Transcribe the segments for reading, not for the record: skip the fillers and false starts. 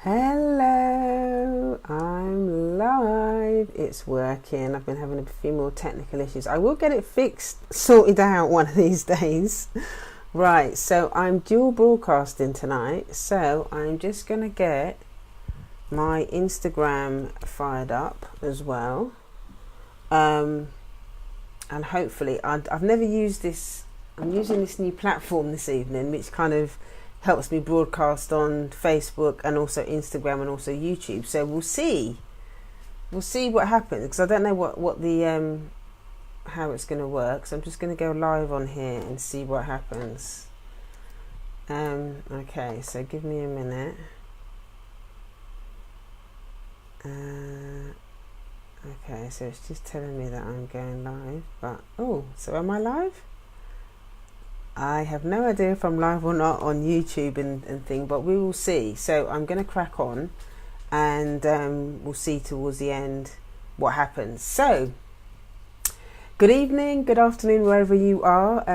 Hello, I'm live. It's working. I've been having a few more technical issues. I will get it sorted out one of these days. Right, so I'm dual broadcasting tonight. So I'm just going to get my Instagram fired up as well. And hopefully, I've never used this. I'm using this new platform this evening, which kind of helps me broadcast on Facebook and also Instagram and also YouTube. So we'll see what happens, because I don't know what the how it's going to work. So I'm just going to go live on here and see what happens. Okay, so give me a minute. Okay, so it's just telling me that I'm going live, but so am I live? I have no idea if I'm live or not on YouTube and thing, but we will see. So I'm going to crack on, and we'll see towards the end what happens. So, good evening, good afternoon, wherever you are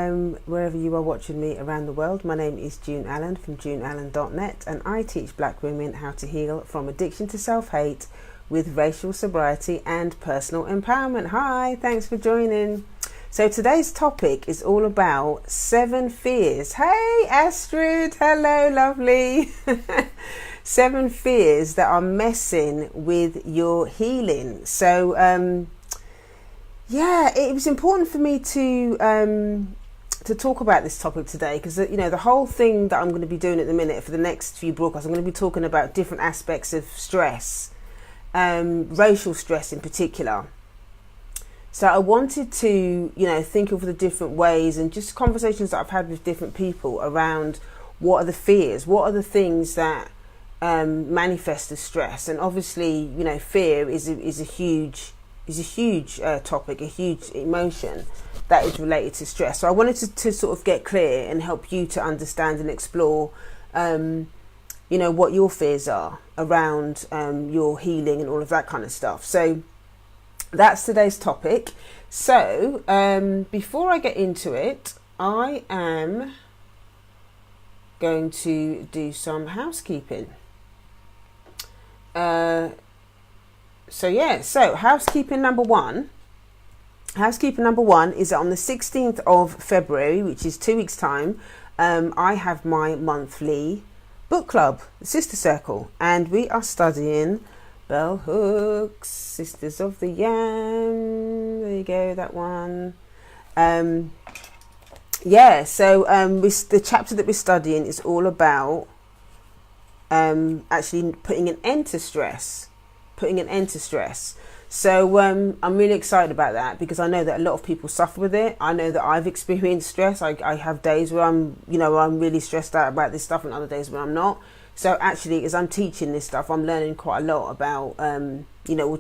watching me around the world. My name is June Allen from juneallen.net, and I teach black women how to heal from addiction to self-hate with racial sobriety and personal empowerment. Hi, thanks for joining. So today's topic is all about 7 fears. Hey Astrid, hello lovely. 7 fears that are messing with your healing. So it was important for me to talk about this topic today, because the whole thing that I'm going to be doing at the minute for the next few broadcasts, I'm going to be talking about different aspects of stress, racial stress in particular. So I wanted to, think of the different ways and just conversations that I've had with different people around what are the fears, what are the things that manifest as stress. And obviously, fear is a huge topic, a huge emotion that is related to stress. So I wanted to sort of get clear and help you to understand and explore, what your fears are around your healing and all of that kind of stuff. So that's today's topic. So before I get into it, I am going to do some housekeeping. So housekeeping number one is that on the 16th of February, which is 2 weeks time, I have my monthly book club, the Sister Circle, and we are studying Bell Hooks, Sisters of the Yam. There you go, that one. The chapter that we're studying is all about actually putting an end to stress. So I'm really excited about that, because I know that a lot of people suffer with it. I know that I've experienced stress. I have days where I'm really stressed out about this stuff, and other days when I'm not. So actually, as I'm teaching this stuff, I'm learning quite a lot about,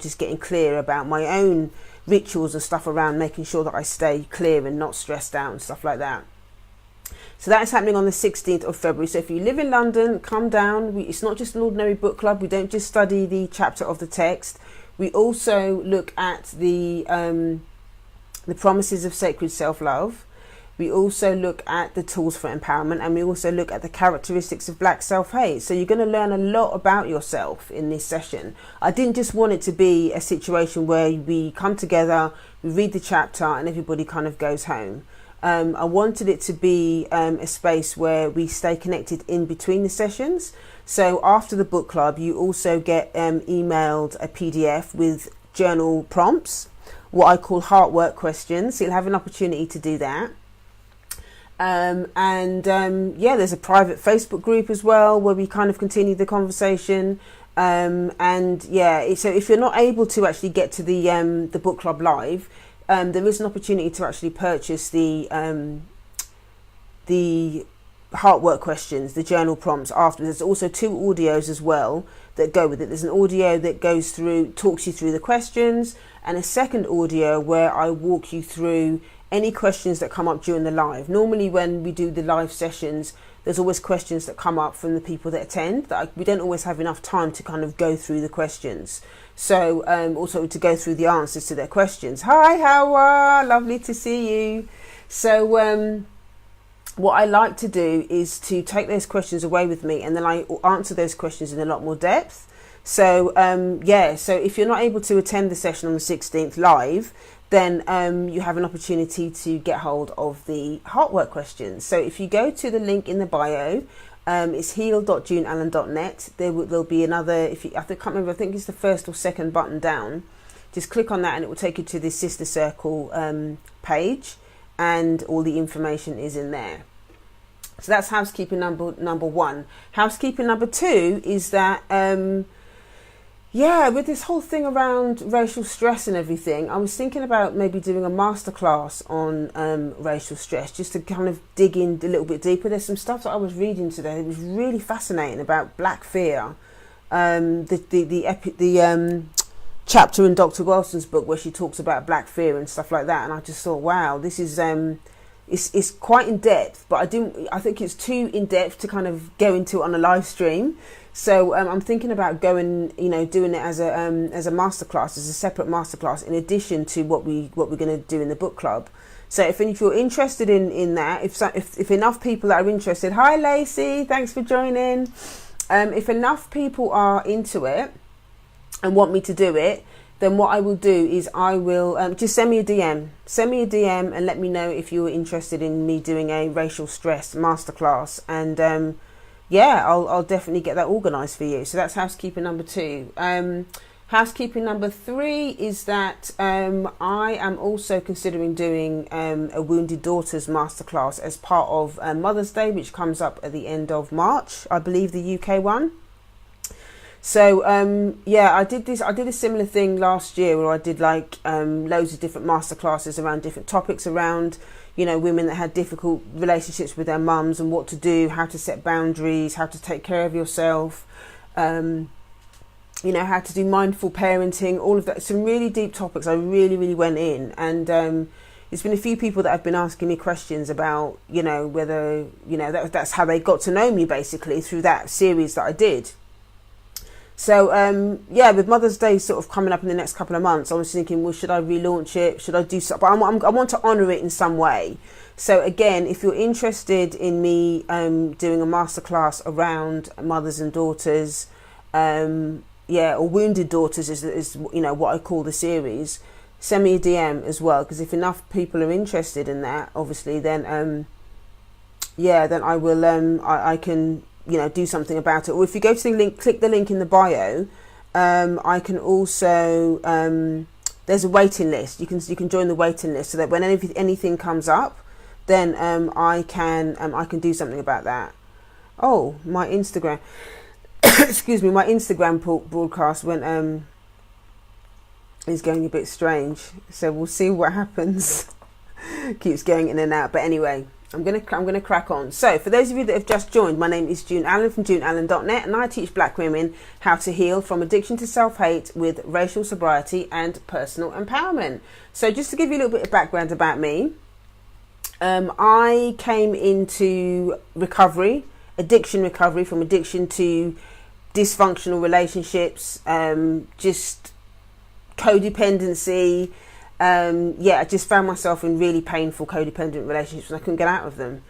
just getting clear about my own rituals and stuff around making sure that I stay clear and not stressed out and stuff like that. So that is happening on the 16th of February. So if you live in London, come down. It's not just an ordinary book club. We don't just study the chapter of the text. We also look at the promises of sacred self-love. We also look at the tools for empowerment, and we also look at the characteristics of black self-hate. So you're going to learn a lot about yourself in this session. I didn't just want it to be a situation where we come together, we read the chapter, and everybody kind of goes home. I wanted it to be a space where we stay connected in between the sessions. So after the book club, you also get emailed a PDF with journal prompts, what I call heart work questions. So you'll have an opportunity to do that. There's a private Facebook group as well where we kind of continue the conversation. So if you're not able to actually get to the book club live, there is an opportunity to actually purchase the heart work questions, the journal prompts after. There's also 2 audios as well that go with it. There's an audio that talks you through the questions, and a second audio where I walk you through any questions that come up during the live. Normally when we do the live sessions, there's always questions that come up from the people that attend that we don't always have enough time to kind of go through the questions. So also to go through the answers to their questions. Hi, how are? Lovely to see you. So what I like to do is to take those questions away with me, and then I answer those questions in a lot more depth. So so if you're not able to attend the session on the 16th live, then you have an opportunity to get hold of the heartwork questions. So if you go to the link in the bio, it's heal.juneallen.net. There'll be another, I can't remember, I think it's the first or second button down. Just click on that and it will take you to the Sister Circle page, and all the information is in there. So that's housekeeping number one. Housekeeping number two is that, with this whole thing around racial stress and everything, I was thinking about maybe doing a masterclass on racial stress, just to kind of dig in a little bit deeper. There's some stuff that I was reading today that was really fascinating about black fear. The chapter in Dr. Wilson's book where she talks about black fear and stuff like that, and I just thought, wow, this is it's quite in depth, but I think it's too in depth to kind of go into on a live stream. So I'm thinking about doing it as a masterclass, as a separate masterclass, in addition to what we're going to do in the book club. So if you're interested in that, if enough people that are interested, hi Lacey, thanks for joining. If enough people are into it and want me to do it, then what I will do is I will just send me a DM and let me know if you're interested in me doing a racial stress masterclass, and I'll definitely get that organised for you. So that's housekeeping number two. Housekeeping number three is that I am also considering doing a Wounded Daughters masterclass as part of Mother's Day, which comes up at the end of March, I believe, the UK one. So I did a similar thing last year where I did loads of different masterclasses around different topics around, women that had difficult relationships with their mums and what to do, how to set boundaries, how to take care of yourself, how to do mindful parenting, all of that. Some really deep topics I really, really went in, and there's been a few people that have been asking me questions about, whether, that's how they got to know me, basically, through that series that I did. So, with Mother's Day sort of coming up in the next couple of months, I was thinking, well, should I relaunch it? Should I do something? But I want to honour it in some way. So, again, if you're interested in me doing a masterclass around mothers and daughters, or Wounded Daughters is what I call the series, send me a DM as well. Because if enough people are interested in that, obviously, then I will, I can do something about it. Or if you go to the link, click the link in the bio, I can also there's a waiting list. You can join the waiting list, so that when anything comes up, then I can do something about that. Oh, my Instagram excuse me, my Instagram broadcast went is going a bit strange, so we'll see what happens. Keeps going in and out, but anyway, I'm gonna crack on. So for those of you that have just joined, my name is June Allen from JuneAllen.net, and I teach black women how to heal from addiction to self-hate with racial sobriety and personal empowerment. So just to give you a little bit of background about me, I came into addiction recovery from addiction to dysfunctional relationships, just codependency. I just found myself in really painful codependent relationships and I couldn't get out of them.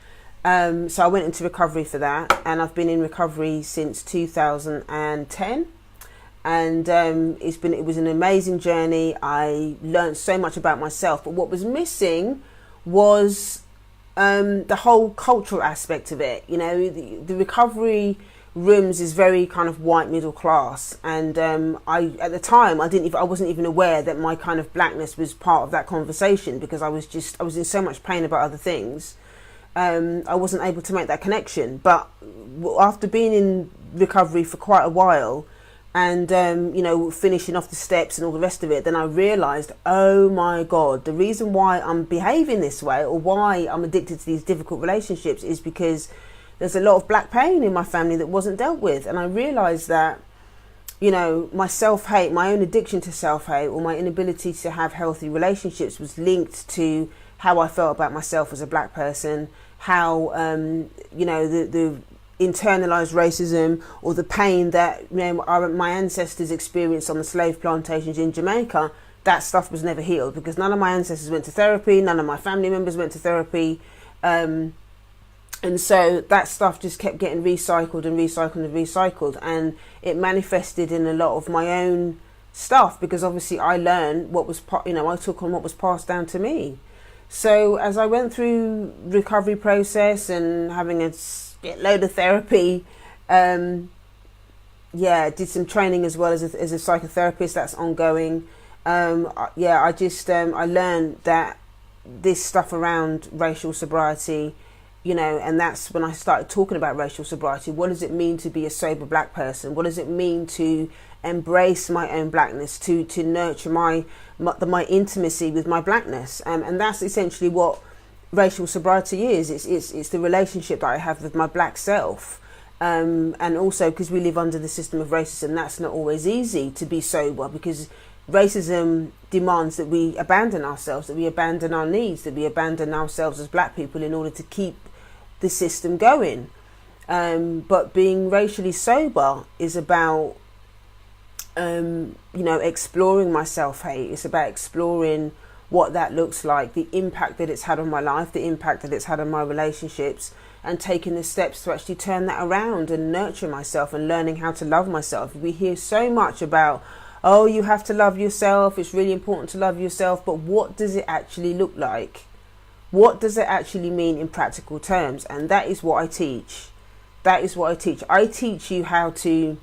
So I went into recovery for that, and I've been in recovery since 2010. And it was an amazing journey. I learned so much about myself, but what was missing was the whole cultural aspect of it. The recovery rooms is very kind of white middle class, and at the time I wasn't even aware that my kind of blackness was part of that conversation, because I was in so much pain about other things. I wasn't able to make that connection. But after being in recovery for quite a while, and finishing off the steps and all the rest of it, then I realized, oh my God, the reason why I'm behaving this way, or why I'm addicted to these difficult relationships, is because there's a lot of black pain in my family that wasn't dealt with. And I realised that, my self-hate, my own addiction to self-hate, or my inability to have healthy relationships, was linked to how I felt about myself as a black person, how, the internalised racism, or the pain that, my ancestors experienced on the slave plantations in Jamaica. That stuff was never healed, because none of my ancestors went to therapy, none of my family members went to therapy. And so that stuff just kept getting recycled and recycled and recycled, and it manifested in a lot of my own stuff, because obviously I learned what was, I took on what was passed down to me. So as I went through recovery process and having a load of therapy, did some training as well as a psychotherapist that's ongoing. I learned that this stuff around racial sobriety, and that's when I started talking about racial sobriety. What does it mean to be a sober black person? What does it mean to embrace my own blackness, to nurture my intimacy with my blackness? And that's essentially what racial sobriety is. It's the relationship that I have with my black self. And also, because we live under the system of racism, that's not always easy to be sober, because racism demands that we abandon ourselves, that we abandon our needs, that we abandon ourselves as black people in order to keep the system going. But being racially sober is about, exploring my self-hate. It's about exploring what that looks like, the impact that it's had on my life, the impact that it's had on my relationships, and taking the steps to actually turn that around and nurture myself and learning how to love myself. We hear so much about, oh, you have to love yourself, it's really important to love yourself, but what does it actually look like? What does it actually mean in practical terms? And that is what I teach. That is what I teach. I teach you how to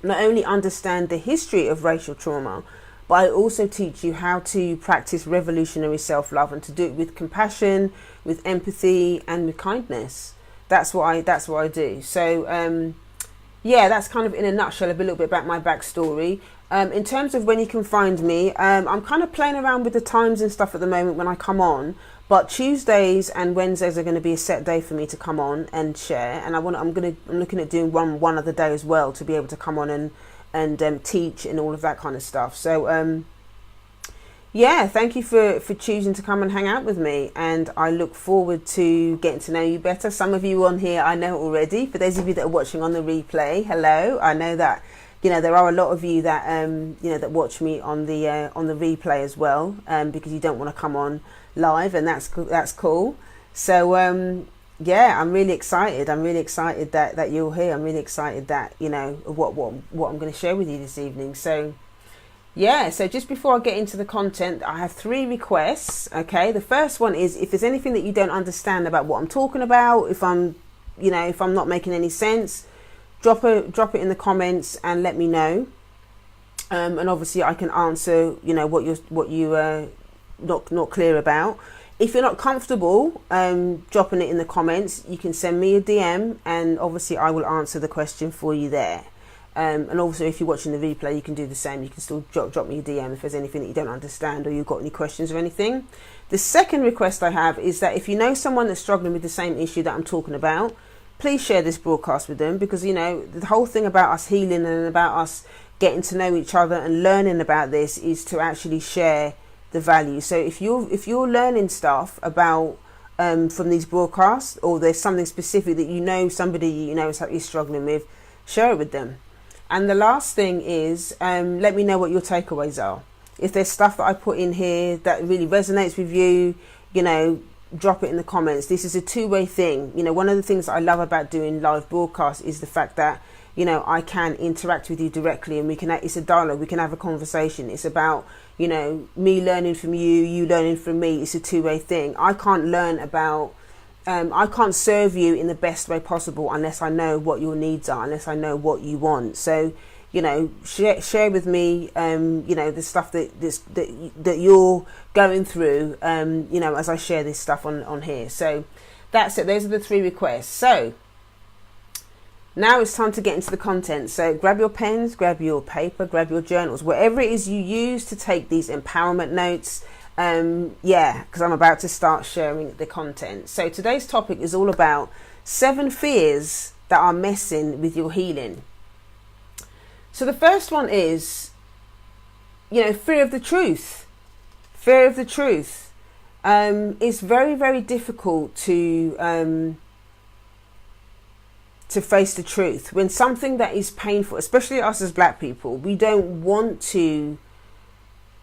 not only understand the history of racial trauma, but I also teach you how to practice revolutionary self-love, and to do it with compassion, with empathy, and with kindness. That's what I do. So that's kind of in a nutshell a little bit about my backstory. In terms of when you can find me, I'm kind of playing around with the times and stuff at the moment when I come on. But Tuesdays and Wednesdays are going to be a set day for me to come on and share. And I'm looking at doing one other day as well, to be able to come on and teach and all of that kind of stuff. So thank you for choosing to come and hang out with me, and I look forward to getting to know you better. Some of you on here I know already. For those of you that are watching on the replay, hello. I know that there are a lot of you that that watch me on the replay as well, because you don't want to come on live, and that's cool. So I'm really excited. I'm really excited that you're here. I'm really excited that what I'm going to share with you this evening. So so just before I get into the content, I have 3 requests. Okay, the first one is, if there's anything that you don't understand about what I'm talking about, if I'm not making any sense, drop it in the comments and let me know. And obviously I can answer what you not clear about. If you're not comfortable dropping it in the comments, you can send me a DM, and obviously I will answer the question for you there. And also, if you're watching the replay, you can do the same. You can still drop me a DM if there's anything that you don't understand, or you've got any questions or anything. The second request I have is that if you know someone that's struggling with the same issue that I'm talking about, please share this broadcast with them, because the whole thing about us healing and about us getting to know each other and learning about this is to actually share the value. So if you're learning stuff about from these broadcasts, or there's something specific that somebody is struggling with, share it with them. And the last thing is, let me know what your takeaways are. If there's stuff that I put in here that really resonates with you, drop it in the comments. This is a two-way thing. One of the things that I love about doing live broadcasts is the fact that I can interact with you directly, and it's a dialogue. We can have a conversation. It's about me learning from you, you learning from me. It's a two-way thing. I can't learn about I can't serve you in the best way possible unless I know what your needs are, unless I know what you want. So share with me the stuff that you're going through as I share this stuff on here. So that's it. Those are the 3 requests. So now it's time to get into the content. So grab your pens, grab your paper, grab your journals, whatever it is you use to take these empowerment notes. Because I'm about to start sharing the content. So today's topic is all about 7 fears that are messing with your healing. So the first one is, fear of the truth. Fear of the truth. It's very, very difficult to face the truth when something that is painful, especially us as black people, we don't want to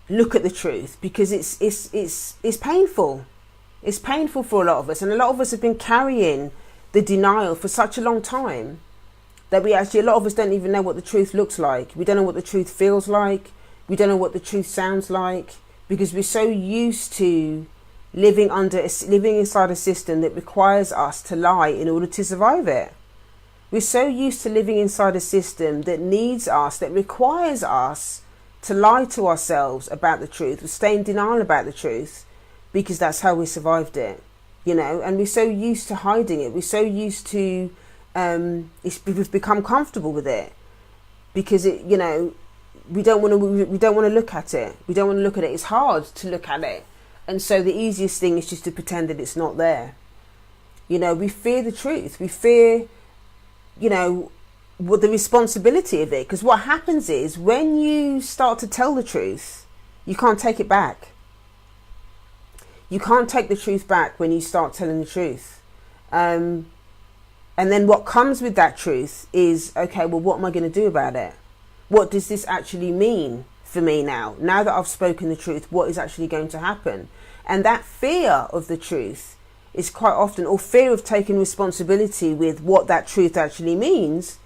look at the truth because it's painful. It's painful for a lot of us, and a lot of us have been carrying the denial for such a long time that we actually, a lot of us don't even know what the truth looks like. We don't know what the truth feels like. We don't know what the truth sounds like, because we're so used to living inside a system that requires us to lie in order to survive it. We're so used to living inside a system that needs us, that requires us to lie to ourselves about the truth, or stay in denial about the truth, because that's how we survived it, you know. And we're so used to hiding it. We're so used to, we've become comfortable with it, because it, you know, we don't want to look at it. We don't want to look at it. It's hard to look at it. And so the easiest thing is just to pretend that it's not there. You know, we fear the truth. We fear, you know, what the responsibility of it. Because what happens is, when you start to tell the truth, you can't take it back. You can't take the truth back when you start telling the truth. And then what comes with that truth is, okay, well, what am I going to do about it? What does this actually mean for me now? Now that I've spoken the truth, what is actually going to happen? And that fear of the truth is quite often, or fear of taking responsibility with what that truth actually means,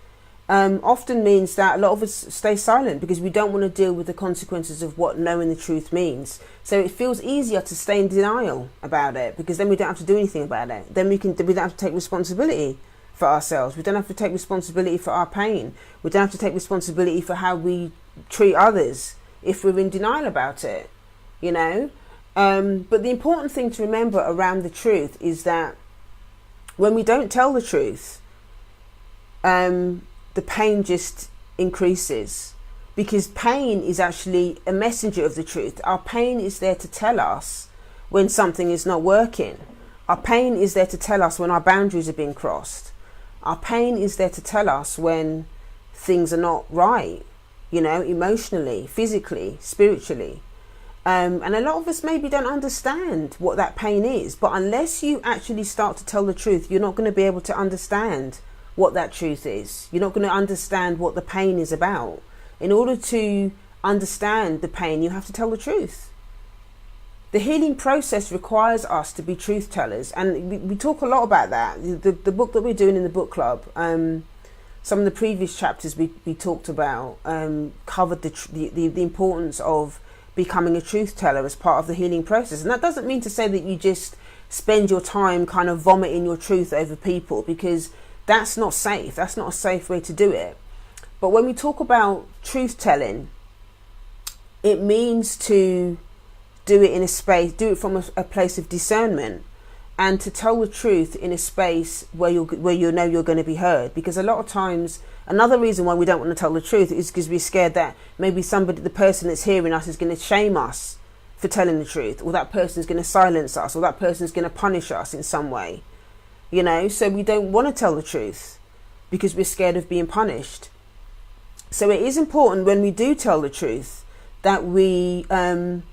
often means that a lot of us stay silent, because we don't want to deal with the consequences of what knowing the truth means. So it feels easier to stay in denial about it, because then we don't have to do anything about it. Then we don't have to take responsibility for ourselves. We don't have to take responsibility for our pain. We don't have to take responsibility for how we treat others if we're in denial about it, you know. But the important thing to remember around the truth is that when we don't tell the truth, the pain just increases, because pain is actually a messenger of the truth. Our pain is there to tell us when something is not working. Our pain is there to tell us when our boundaries are being crossed. Our pain is there to tell us when things are not right, you know, emotionally, physically, spiritually. And a lot of us maybe don't understand what that pain is, but unless you actually start to tell the truth, you're not going to be able to understand what that truth is. You're not going to understand what the pain is about. In order to understand the pain, you have to tell the truth. The healing process requires us to be truth tellers, and we talk a lot about that. The book that we're doing in the book club, some of the previous chapters we talked about covered the importance of becoming a truth teller as part of the healing process. And that doesn't mean to say that you just spend your time kind of vomiting your truth over people, because that's not safe. That's not a safe way to do it. But when we talk about truth telling, it means to do it in a space, do it from a place of discernment, and to tell the truth in a space where you know you're going to be heard. Because a lot of times, another reason why we don't want to tell the truth is because we're scared that maybe the person that's hearing us is going to shame us for telling the truth, or that person is going to silence us, or that person is going to punish us in some way, you know. So we don't want to tell the truth because we're scared of being punished. So it is important, when we do tell the truth, that we find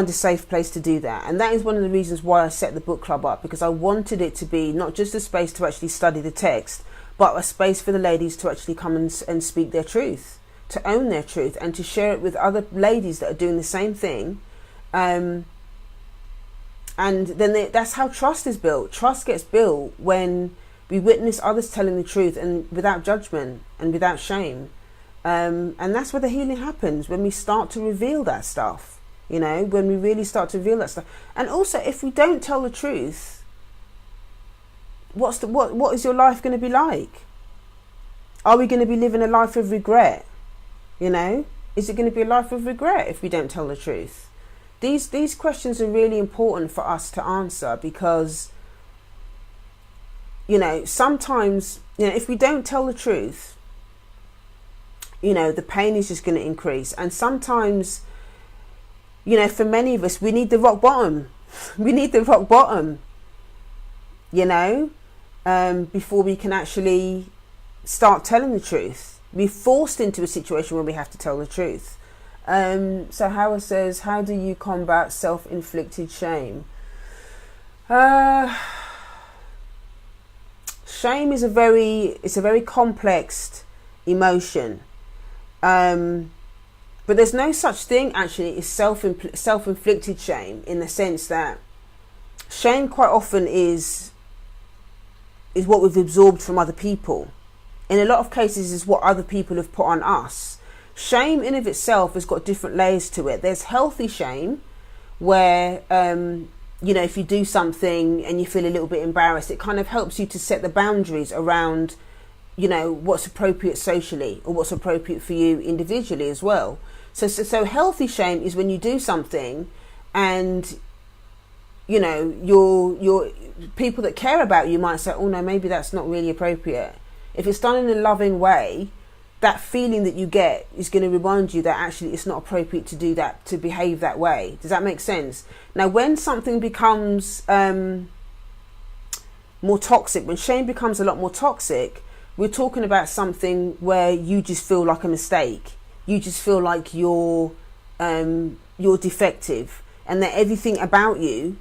a safe place to do that. And that is one of the reasons why I set the book club up, because I wanted it to be not just a space to actually study the text, but a space for the ladies to actually come and speak their truth, to own their truth, and to share it with other ladies that are doing the same thing. And then that's how trust is built. Trust gets built when we witness others telling the truth, and without judgment and without shame. And that's where the healing happens, when we start to reveal that stuff. You know, when we really start to reveal that stuff. And also, if we don't tell the truth, what is your life going to be like? Are we going to be living a life of regret? You know, is it going to be a life of regret if we don't tell the truth? These questions are really important for us to answer, because, you know, sometimes, you know, if we don't tell the truth, you know, the pain is just going to increase. And sometimes, you know, for many of us, we need the rock bottom. We need the rock bottom, you know, before we can actually start telling the truth. We're forced into a situation where we have to tell the truth. So Howard says, how do you combat self-inflicted shame? Shame is a very complex emotion. But there's no such thing actually as self-inflicted shame, in the sense that shame quite often is is what we've absorbed from other people. In a lot of cases is what other people have put on us. Shame in of itself has got different layers to it. There's healthy shame where, you know, if you do something and you feel a little bit embarrassed, it kind of helps you to set the boundaries around, you know, what's appropriate socially or what's appropriate for you individually as well. So healthy shame is when you do something and, you know, your people that care about you might say, oh no, maybe that's not really appropriate. If it's done in a loving way, that feeling that you get is going to remind you that actually it's not appropriate to do that, to behave that way. Does that make sense? Now, when something becomes more toxic, when shame becomes a lot more toxic, we're talking about something where you just feel like a mistake. You just feel like you're defective and that everything about you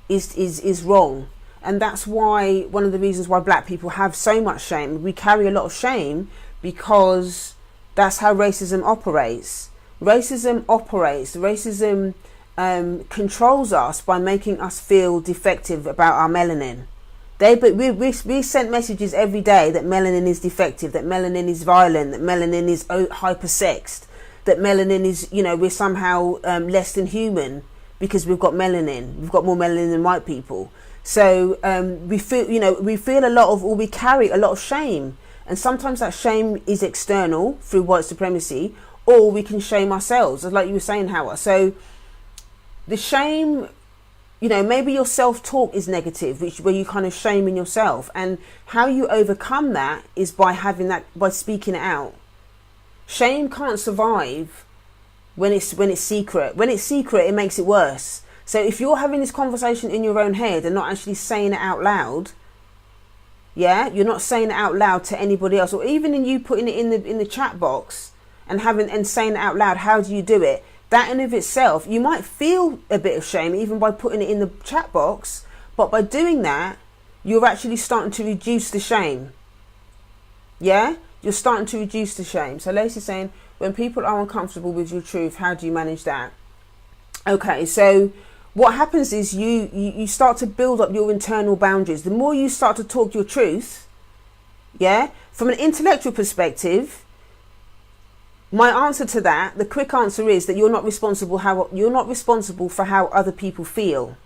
is wrong. And that's why, one of the reasons why black people have so much shame, we carry a lot of shame because that's how racism operates. Racism controls us by making us feel defective about our melanin. We sent messages every day that melanin is defective, that melanin is violent, that melanin is hypersexed, that melanin is, you know, we're somehow less than human because we've got melanin. We've got more melanin than white people. So we feel a lot of, or we carry a lot of shame. And sometimes that shame is external through white supremacy, or we can shame ourselves, like you were saying, Howard. So the shame, you know, maybe your self-talk is negative, where you kind of shaming yourself. And how you overcome that is by speaking it out. Shame can't survive when it's secret. When it's secret, it makes it worse. So if you're having this conversation in your own head and not actually saying it out loud, yeah, you're not saying it out loud to anybody else, or even in you putting it in the chat box and saying it out loud, how do you do it? That in of itself, you might feel a bit of shame even by putting it in the chat box, but by doing that, you're actually starting to reduce the shame. Yeah, you're starting to reduce the shame. So Lacey's saying, when people are uncomfortable with your truth, how do you manage that? Okay, so what happens is you start to build up your internal boundaries. The more you start to talk your truth, yeah, from an intellectual perspective, my answer to that, the quick answer is that you're not responsible for how other people feel.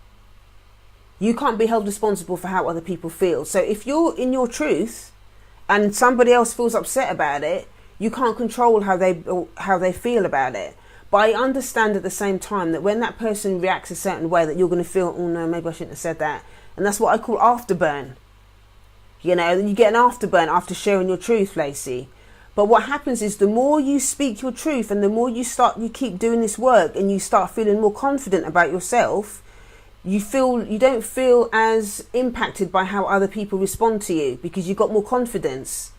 You can't be held responsible for how other people feel. So if you're in your truth and somebody else feels upset about it, you can't control how they feel about it. But I understand at the same time that when that person reacts a certain way, that you're going to feel, oh no, maybe I shouldn't have said that. And that's what I call afterburn. You know, you get an afterburn after sharing your truth, Lacey. But what happens is the more you speak your truth and the more you keep doing this work and you start feeling more confident about yourself, you don't feel as impacted by how other people respond to you because you've got more confidence.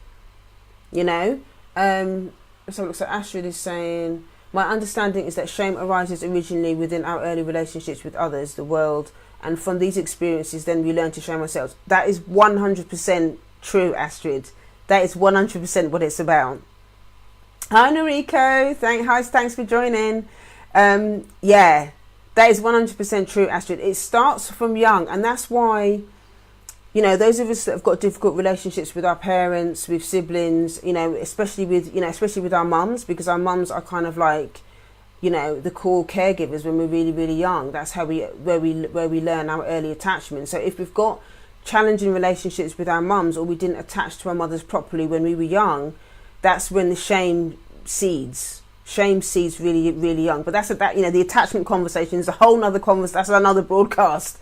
You know? So it looks like Astrid is saying, my understanding is that shame arises originally within our early relationships with others, the world, and from these experiences then we learn to shame ourselves. That is 100% true, Astrid. That is 100% what it's about. Hi Noriko, thanks for joining. Yeah, that is 100% true, Astrid. It starts from young, and that's why, you know, those of us that have got difficult relationships with our parents, with siblings, you know, especially with our mums, because our mums are kind of like, you know, the core caregivers when we're really, really young. That's where we learn our early attachment. So if we've got challenging relationships with our mums, or we didn't attach to our mothers properly when we were young, that's when the shame seeds really, really young. But the attachment conversation is a whole nother conversation. That's another broadcast.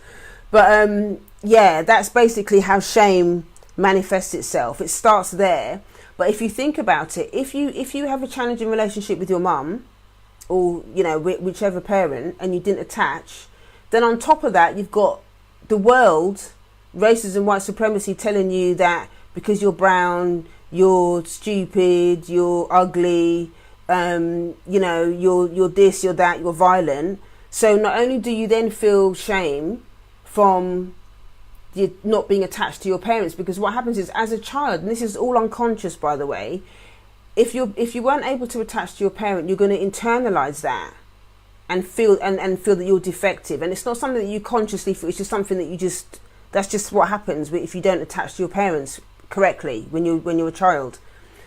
But yeah, that's basically how shame manifests itself. It starts there. But if you think about it, if you have a challenging relationship with your mum, or, you know, whichever parent, and you didn't attach, then on top of that, you've got the world, racism, white supremacy, telling you that because you're brown, you're stupid, you're ugly, you know, you're this, you're that, you're violent. So not only do you then feel shame from not being attached to your parents, because what happens is, as a child, and this is all unconscious, by the way, if you weren't able to attach to your parent, you're going to internalize that and feel that you're defective. And it's not something that you consciously feel, it's just something that you just That's just what happens if you don't attach to your parents correctly when you're a child.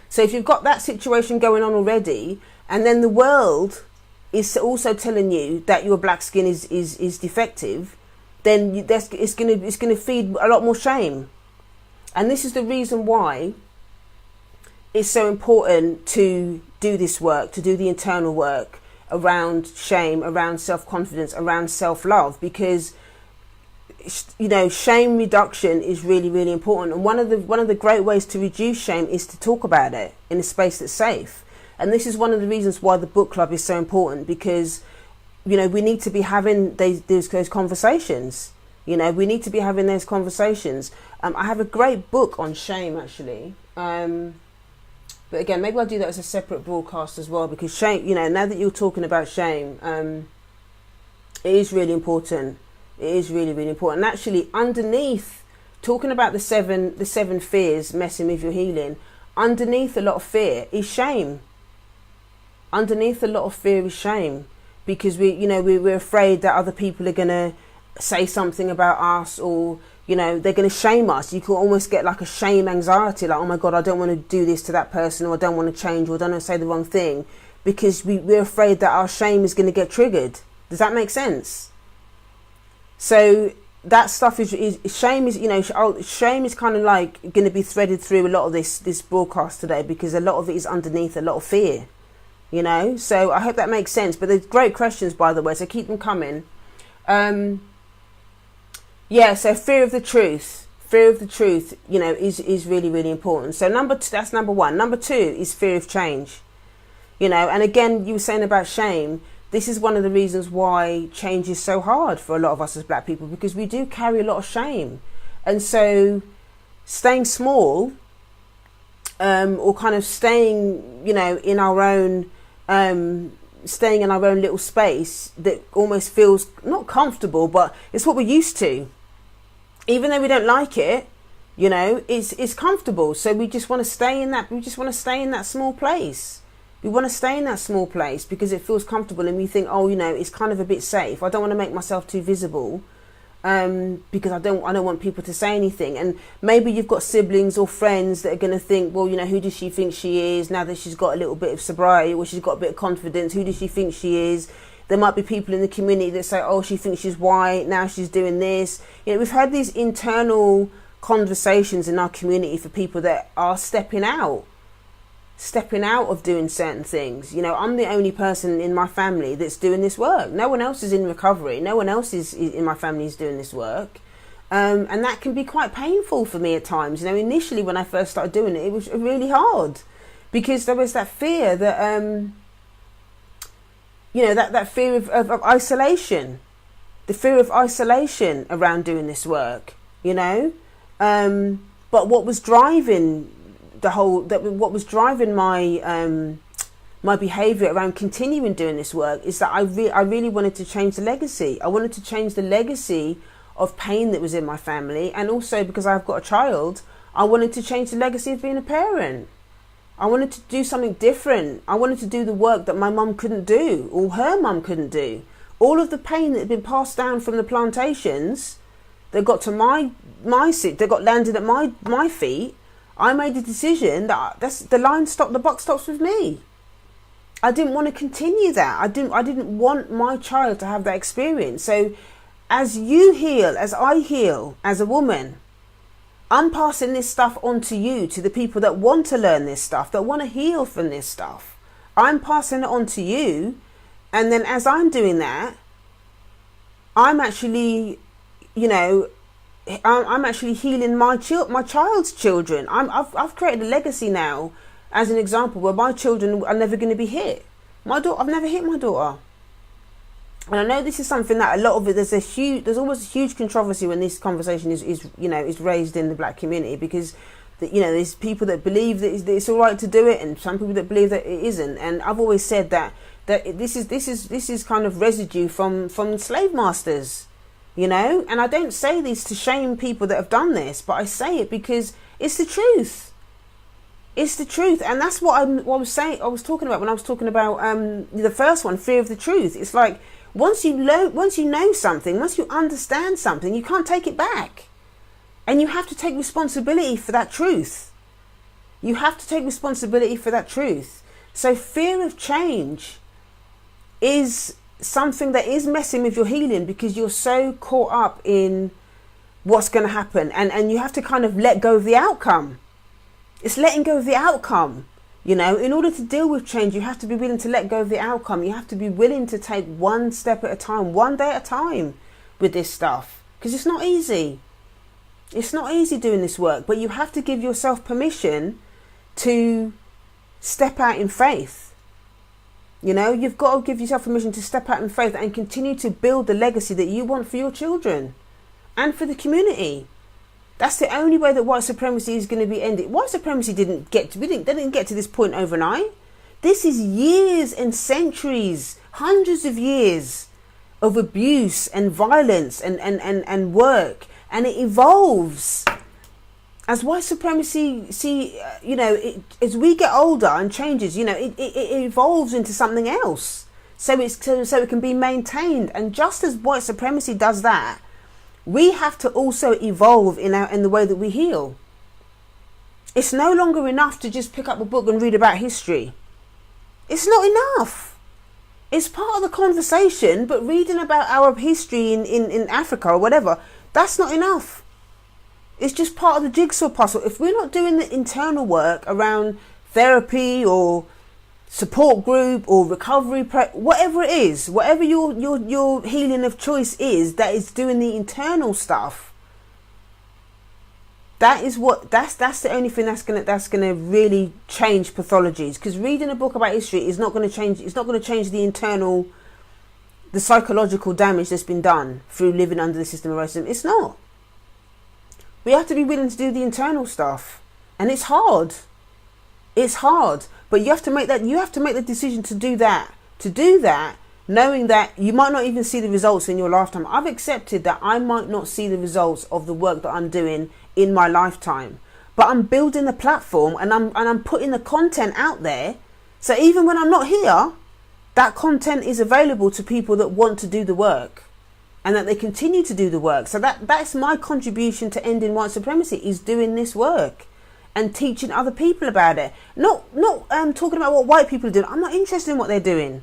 So if you've got that situation going on already, and then the world is also telling you that your black skin is defective, then it's gonna feed a lot more shame. And this is the reason why it's so important to do this work, to do the internal work around shame, around self-confidence, around self-love, because shame reduction is really, really important. And one of the great ways to reduce shame is to talk about it in a space that's safe. And this is one of the reasons why the book club is so important, because we need to be having those conversations. We need to be having those conversations. I have a great book on shame, actually. But again, maybe I'll do that as a separate broadcast as well, because shame, now that you're talking about shame, it is really important. It is really, really important. And actually, underneath, talking about the seven fears messing with your healing, underneath a lot of fear is shame. Underneath a lot of fear is shame, because we're afraid that other people are gonna say something about us, or they're going to shame us. You can almost get like a shame anxiety, like, oh my God, I don't want to do this to that person, or I don't want to change, or I don't want to say the wrong thing, because we're afraid that our shame is going to get triggered. Does that make sense? So that stuff is shame shame is kind of like going to be threaded through a lot of this broadcast today, because a lot of it is underneath a lot of fear, so I hope that makes sense. But there's great questions, by the way, so keep them coming. So fear of the truth is really, really important. So that's number one. Number two is fear of change. And again, you were saying about shame. This is one of the reasons why change is so hard for a lot of us as black people, because we do carry a lot of shame. And so staying small, or kind of staying, in our own, staying in our own little space that almost feels not comfortable, but it's what we're used to. Even though we don't like it, it's comfortable. So we just want to stay in that. We just want to stay in that small place. We want to stay in that small place because it feels comfortable, and we think, it's kind of a bit safe. I don't want to make myself too visible, because I don't want people to say anything. And maybe you've got siblings or friends that are going to think, well, who does she think she is now that she's got a little bit of sobriety, or she's got a bit of confidence? Who does she think she is? There might be people in the community that say, oh, she thinks she's white, now she's doing this. We've had these internal conversations in our community for people that are stepping out of doing certain things. I'm the only person in my family that's doing this work. No one else is in recovery. No one else is in my family is doing this work. And that can be quite painful for me at times. Initially when I first started doing it, it was really hard, because there was that fear that, that fear of isolation, the fear of isolation around doing this work, but what was driving what was driving my my behavior around continuing doing this work is that I really wanted to change the legacy. I wanted to change the legacy of pain that was in my family, and also because I've got a child, I wanted to change the legacy of being a parent. I wanted to do something different. I wanted to do the work that my mum couldn't do, or her mum couldn't do. All of the pain that had been passed down from the plantations that got to my seat, that got landed at my feet. I made a decision that the buck stops with me. I didn't want to continue that. I didn't want my child to have that experience. So as you heal, as I heal, as a woman, I'm passing this stuff on to you, to the people that want to learn this stuff, that want to heal from this stuff. I'm passing it on to you. And then as I'm doing that, I'm actually, I'm actually healing my child's children. I've created a legacy now, as an example, where my children are never going to be hit. I've never hit my daughter. And I know this is something that a lot of it, there's always a huge controversy when this conversation is raised in the black community, because there's people that believe that it's all right to do it, and some people that believe that it isn't. And I've always said that this is kind of residue from slave masters, and I don't say this to shame people that have done this, but I say it because it's the truth. It's the truth. And that's what I was talking about when I was talking about the first one, fear of the truth. It's like, once you know something, once you understand something, you can't take it back. And you have to take responsibility for that truth. You have to take responsibility for that truth. So fear of change is something that is messing with your healing, because you're so caught up in what's going to happen, and you have to kind of let go of the outcome. It's letting go of the outcome. You know, in order to deal with change, you have to be willing to let go of the outcome. You have to be willing to take one step at a time, one day at a time with this stuff, because it's not easy. It's not easy doing this work, but you have to give yourself permission to step out in faith. You know, you've got to give yourself permission to step out in faith and continue to build the legacy that you want for your children and for the community. That's the only way that white supremacy is going to be ended. White supremacy didn't get to this point overnight. This is years and centuries, hundreds of years of abuse and violence and work, and it evolves. As white supremacy, as we get older and changes, it evolves into something else. So it can be maintained. And just as white supremacy does that, we have to also evolve in the way that we heal. It's no longer enough to just pick up a book and read about history. It's not enough. It's part of the conversation, but reading about our history in Africa or whatever, that's not enough. It's just part of the jigsaw puzzle. If we're not doing the internal work around therapy or support group or recovery, whatever it is, whatever your healing of choice is, that is doing the internal stuff, that's the only thing that's gonna really change pathologies. Because reading a book about history is not going to change. It's not going to change the psychological damage that's been done through living under the system of racism. It's not. We have to be willing to do the internal stuff, and it's hard. It's hard, but you have to make the decision to do that. Knowing that you might not even see the results in your lifetime. I've accepted that I might not see the results of the work that I'm doing in my lifetime, but I'm building the platform and I'm putting the content out there. So even when I'm not here, that content is available to people that want to do the work, and that they continue to do the work. So that's my contribution to ending white supremacy, is doing this work and teaching other people about it. Not talking about what white people are doing. I'm not interested in what they're doing.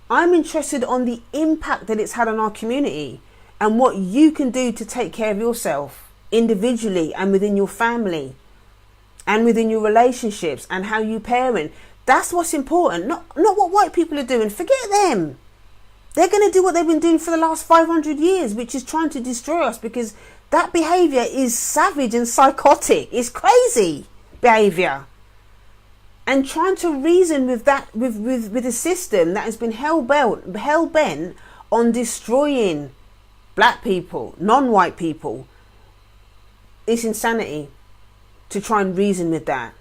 I'm interested on the impact that it's had on our community and what you can do to take care of yourself individually and within your family and within your relationships and how you parent. That's what's important, not what white people are doing. Forget them. They're going to do what they've been doing for the last 500 years, which is trying to destroy us, because that behaviour is savage and psychotic. It's crazy behaviour. And trying to reason with that, with a system that has been hell-bent on destroying black people, non-white people, it's insanity to try and reason with that.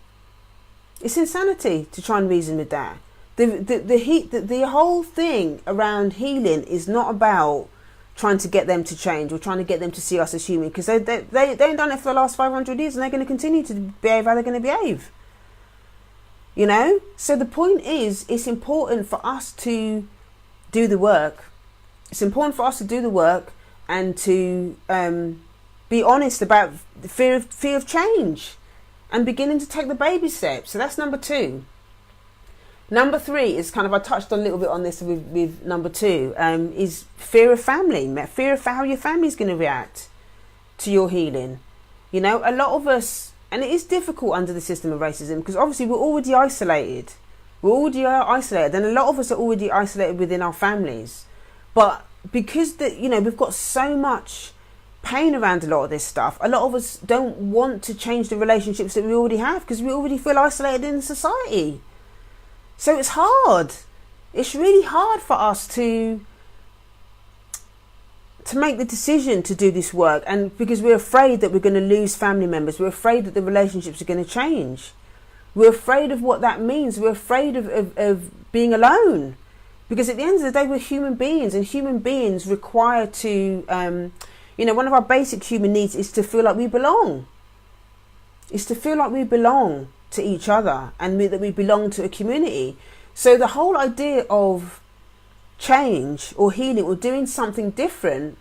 It's insanity to try and reason with that. The whole thing around healing is not about trying to get them to change or trying to get them to see us as human, because they ain't done it for the last 500 years, and they're going to continue to behave how they're going to behave. You know? So the point is, it's important for us to do the work. It's important for us to do the work and to be honest about the fear of change and beginning to take the baby steps. So that's number 2. Number 3 is kind of, I touched on a little bit on this with number 2, is fear of family, fear of how your family's going to react to your healing. You know, a lot of us, and it is difficult under the system of racism, because obviously we're already isolated. And a lot of us are already isolated within our families. But because we've got so much pain around a lot of this stuff, a lot of us don't want to change the relationships that we already have, because we already feel isolated in society. So it's hard. It's really hard for us to make the decision to do this work, and because we're afraid that we're going to lose family members, we're afraid that the relationships are going to change, we're afraid of what that means, we're afraid of being alone, because at the end of the day we're human beings, and human beings require to one of our basic human needs is to feel like we belong. It's to feel like we belong to each other, and that we belong to a community. So the whole idea of change or healing or doing something different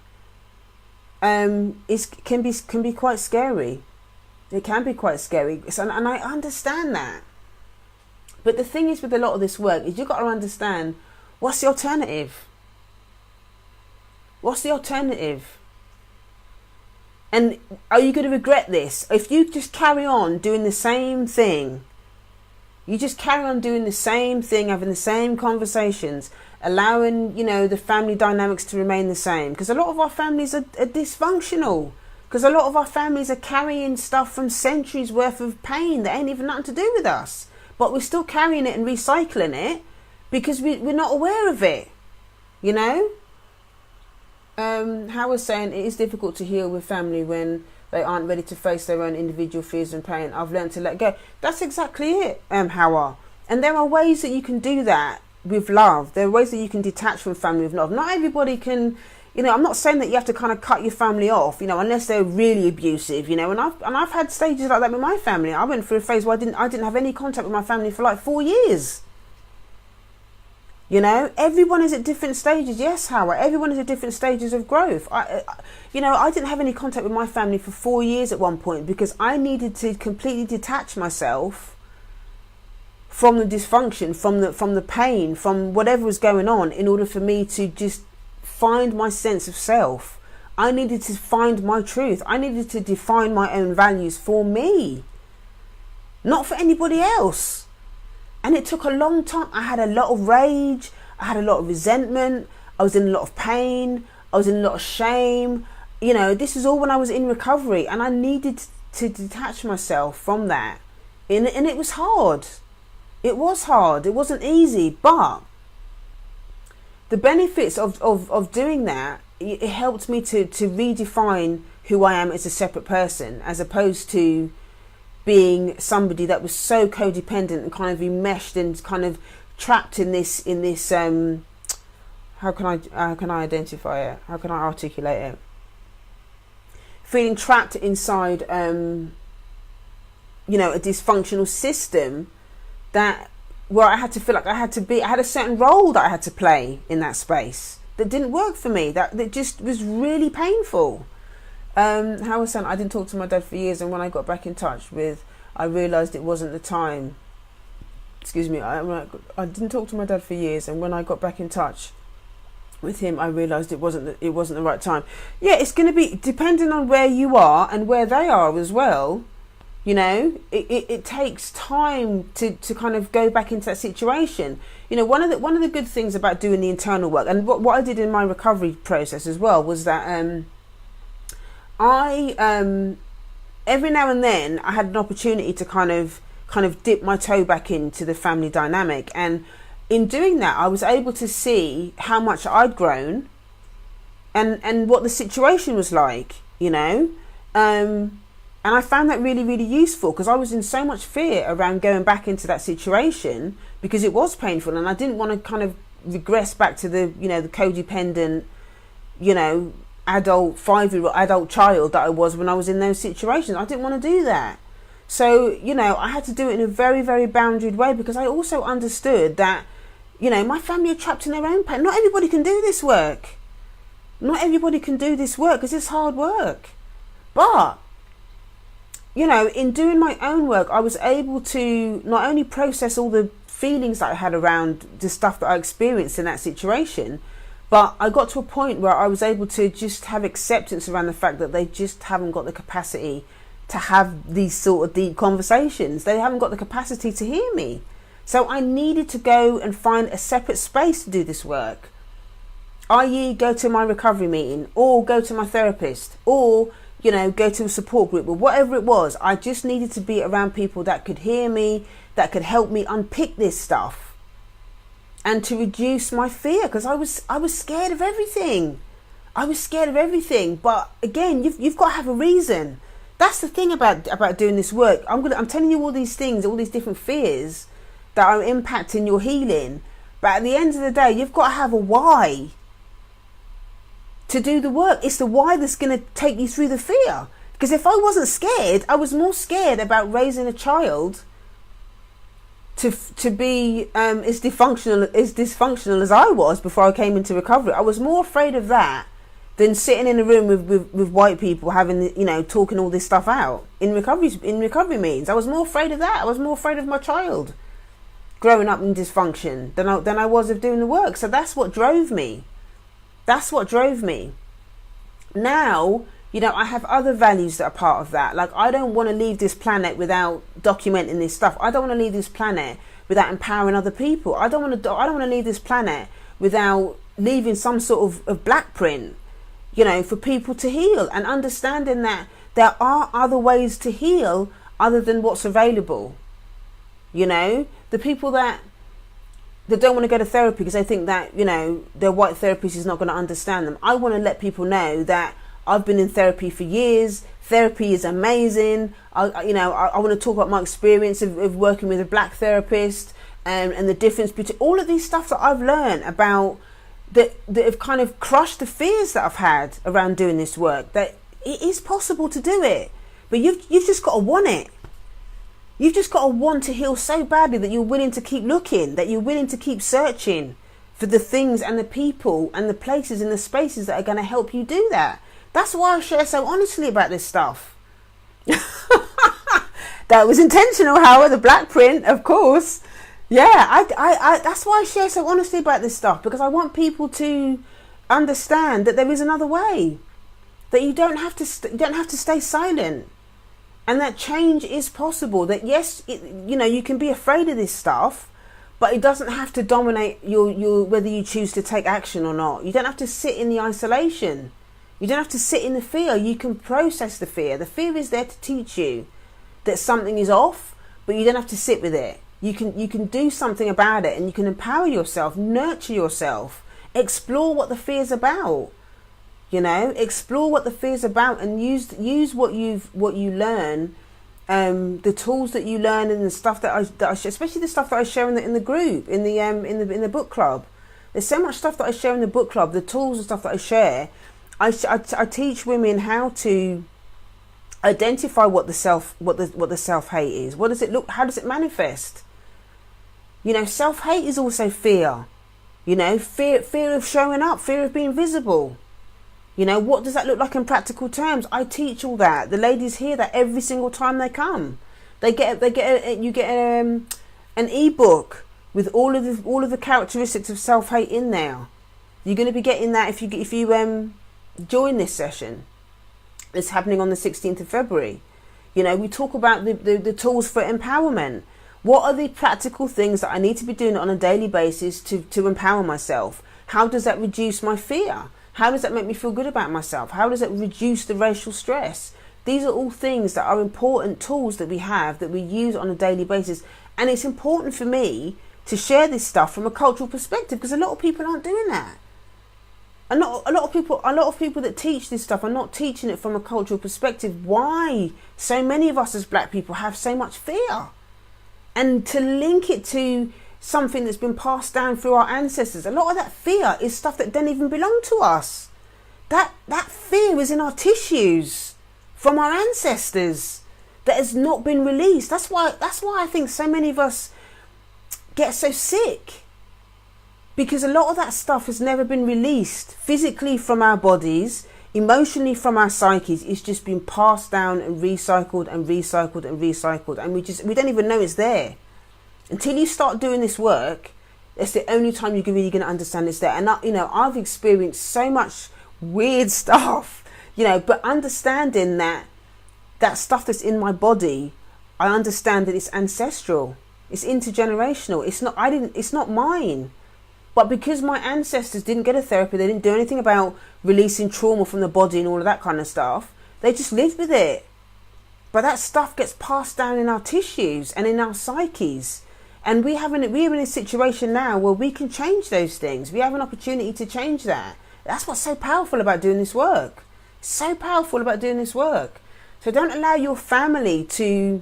can be quite scary. It can be quite scary, and I understand that. But the thing is with a lot of this work is you've got to understand, what's the alternative? What's the alternative? And are you going to regret this? If you just carry on doing the same thing, you just carry on doing the same thing, having the same conversations, allowing, the family dynamics to remain the same. Because a lot of our families are dysfunctional. Because a lot of our families are carrying stuff from centuries worth of pain that ain't even nothing to do with us. But we're still carrying it and recycling it because we're not aware of it, How was saying it is difficult to heal with family when they aren't ready to face their own individual fears and pain. I've learned to let go. That's exactly it, Howard. And there are ways that you can do that with love. There are ways that you can detach from family with love. Not everybody can, I'm not saying that you have to kind of cut your family off, unless they're really abusive, and I've had stages like that with my family. I went through a phase where I didn't have any contact with my family for like 4 years. Everyone is at different stages. Yes, Howard, everyone is at different stages of growth. I didn't have any contact with my family for 4 years at one point because I needed to completely detach myself from the dysfunction, from the pain, from whatever was going on, in order for me to just find my sense of self. I needed to find my truth. I needed to define my own values for me, not for anybody else. And it took a long time. I had a lot of rage. I had a lot of resentment. I was in a lot of pain. I was in a lot of shame. This is all when I was in recovery, and I needed to detach myself from that. And it was hard. It was hard. It wasn't easy, but the benefits of doing that, it helped me to redefine who I am as a separate person, as opposed to being somebody that was so codependent and kind of enmeshed and kind of trapped in this how can I identify it? How can I articulate it? Feeling trapped inside a dysfunctional system where I had to feel like I had a certain role that I had to play in that space that didn't work for me, that just was really painful. How was saying, I didn't talk to my dad for years, and when I got back in touch I realised it wasn't the time. Excuse me, I didn't talk to my dad for years, and when I got back in touch with him, I realised it wasn't the right time. Yeah, it's going to be depending on where you are and where they are as well. It takes time to kind of go back into that situation. One of the good things about doing the internal work, and what I did in my recovery process as well, was that I every now and then I had an opportunity to kind of dip my toe back into the family dynamic, and in doing that I was able to see how much I'd grown and what the situation was like, and I found that really, really useful, because I was in so much fear around going back into that situation because it was painful, and I didn't want to kind of regress back to the codependent, adult 5-year-old adult child that I was when I was in those situations. I didn't want to do that. So, I had to do it in a very, very boundaried way, because I also understood that, my family are trapped in their own pain. Not everybody can do this work. Not everybody can do this work because it's hard work. But, in doing my own work, I was able to not only process all the feelings that I had around the stuff that I experienced in that situation, but I got to a point where I was able to just have acceptance around the fact that they just haven't got the capacity to have these sort of deep conversations. They haven't got the capacity to hear me. So I needed to go and find a separate space to do this work, i.e. go to my recovery meeting, or go to my therapist, or go to a support group, or whatever it was. I just needed to be around people that could hear me, that could help me unpick this stuff, and to reduce my fear, because I was scared of everything. I was scared of everything. But again, you've got to have a reason. That's the thing about doing this work. I'm telling you all these things, all these different fears that are impacting your healing. But at the end of the day, you've got to have a why to do the work. It's the why that's going to take you through the fear. Because if I wasn't scared, I was more scared about raising a child to be as dysfunctional as I was before I came into recovery. I was more afraid of that than sitting in a room with white people having, talking all this stuff out in recovery meetings. I was more afraid of that. I was more afraid of my child growing up in dysfunction than I was of doing the work. So that's what drove me. Now, I have other values that are part of that. Like, I don't want to leave this planet without documenting this stuff. I don't want to leave this planet without empowering other people. I don't want to leave this planet without leaving some sort of black print, for people to heal, and understanding that there are other ways to heal other than what's available. The people that don't want to go to therapy because they think that, their white therapist is not going to understand them. I want to let people know that I've been in therapy for years. Therapy is amazing. I want to talk about my experience of working with a black therapist, and the difference between all of these stuff that I've learned about that have kind of crushed the fears that I've had around doing this work, that it is possible to do it, but you've just got to want it. You've just got to want to heal so badly that you're willing to keep looking, that you're willing to keep searching for the things and the people and the places and the spaces that are going to help you do that. That's why I share so honestly about this stuff. That was intentional, however, the black print, of course. Yeah, I that's why I share so honestly about this stuff, because I want people to understand that there is another way, that you don't have to stay silent, and that change is possible. That yes, you can be afraid of this stuff, but it doesn't have to dominate your whether you choose to take action or not. You don't have to sit in the isolation. You don't have to sit in the fear. You can process the fear. The fear is there to teach you that something is off, but you don't have to sit with it. You can do something about it, and you can empower yourself, nurture yourself, explore what the fear's about. Explore what the fear's about, and use what you learn, the tools that you learn, and the stuff that I share, especially the stuff that I share in the group, in the book club. There's so much stuff that I share in the book club, the tools and stuff that I share. I teach women how to identify what the self-hate is. What does it look? How does it manifest? Self-hate is also fear. Fear of showing up, fear of being visible. What does that look like in practical terms? I teach all that. The ladies hear that every single time they come. You get an ebook with all of the characteristics of self-hate in there. You're going to be getting that if you join this session. It's happening on the 16th of February. We talk about the tools for empowerment. What are the practical things that I need to be doing on a daily basis to empower myself? How does that reduce my fear? How does that make me feel good about myself? How does it reduce the racial stress? These are all things that are important tools that we have, that we use on a daily basis. And it's important for me to share this stuff from a cultural perspective, because a lot of people aren't doing that. A lot of people that teach this stuff are not teaching it from a cultural perspective. Why so many of us as black people have so much fear? And to link it to something that's been passed down through our ancestors. A lot of that fear is stuff that don't even belong to us. That fear is in our tissues from our ancestors that has not been released. That's why I think so many of us get so sick. Because a lot of that stuff has never been released physically from our bodies, emotionally from our psyches. It's just been passed down and recycled and recycled and recycled, and we don't even know it's there until you start doing this work. That's the only time you're really going to understand it's there. And I've experienced so much weird stuff, but understanding that stuff that's in my body, I understand that it's ancestral, it's intergenerational. It's not mine. But because my ancestors didn't get a therapy, they didn't do anything about releasing trauma from the body and all of that kind of stuff, they just lived with it. But that stuff gets passed down in our tissues and in our psyches. And we're in a situation now where we can change those things. We have an opportunity to change that. That's what's so powerful about doing this work. So powerful about doing this work. So don't allow your family to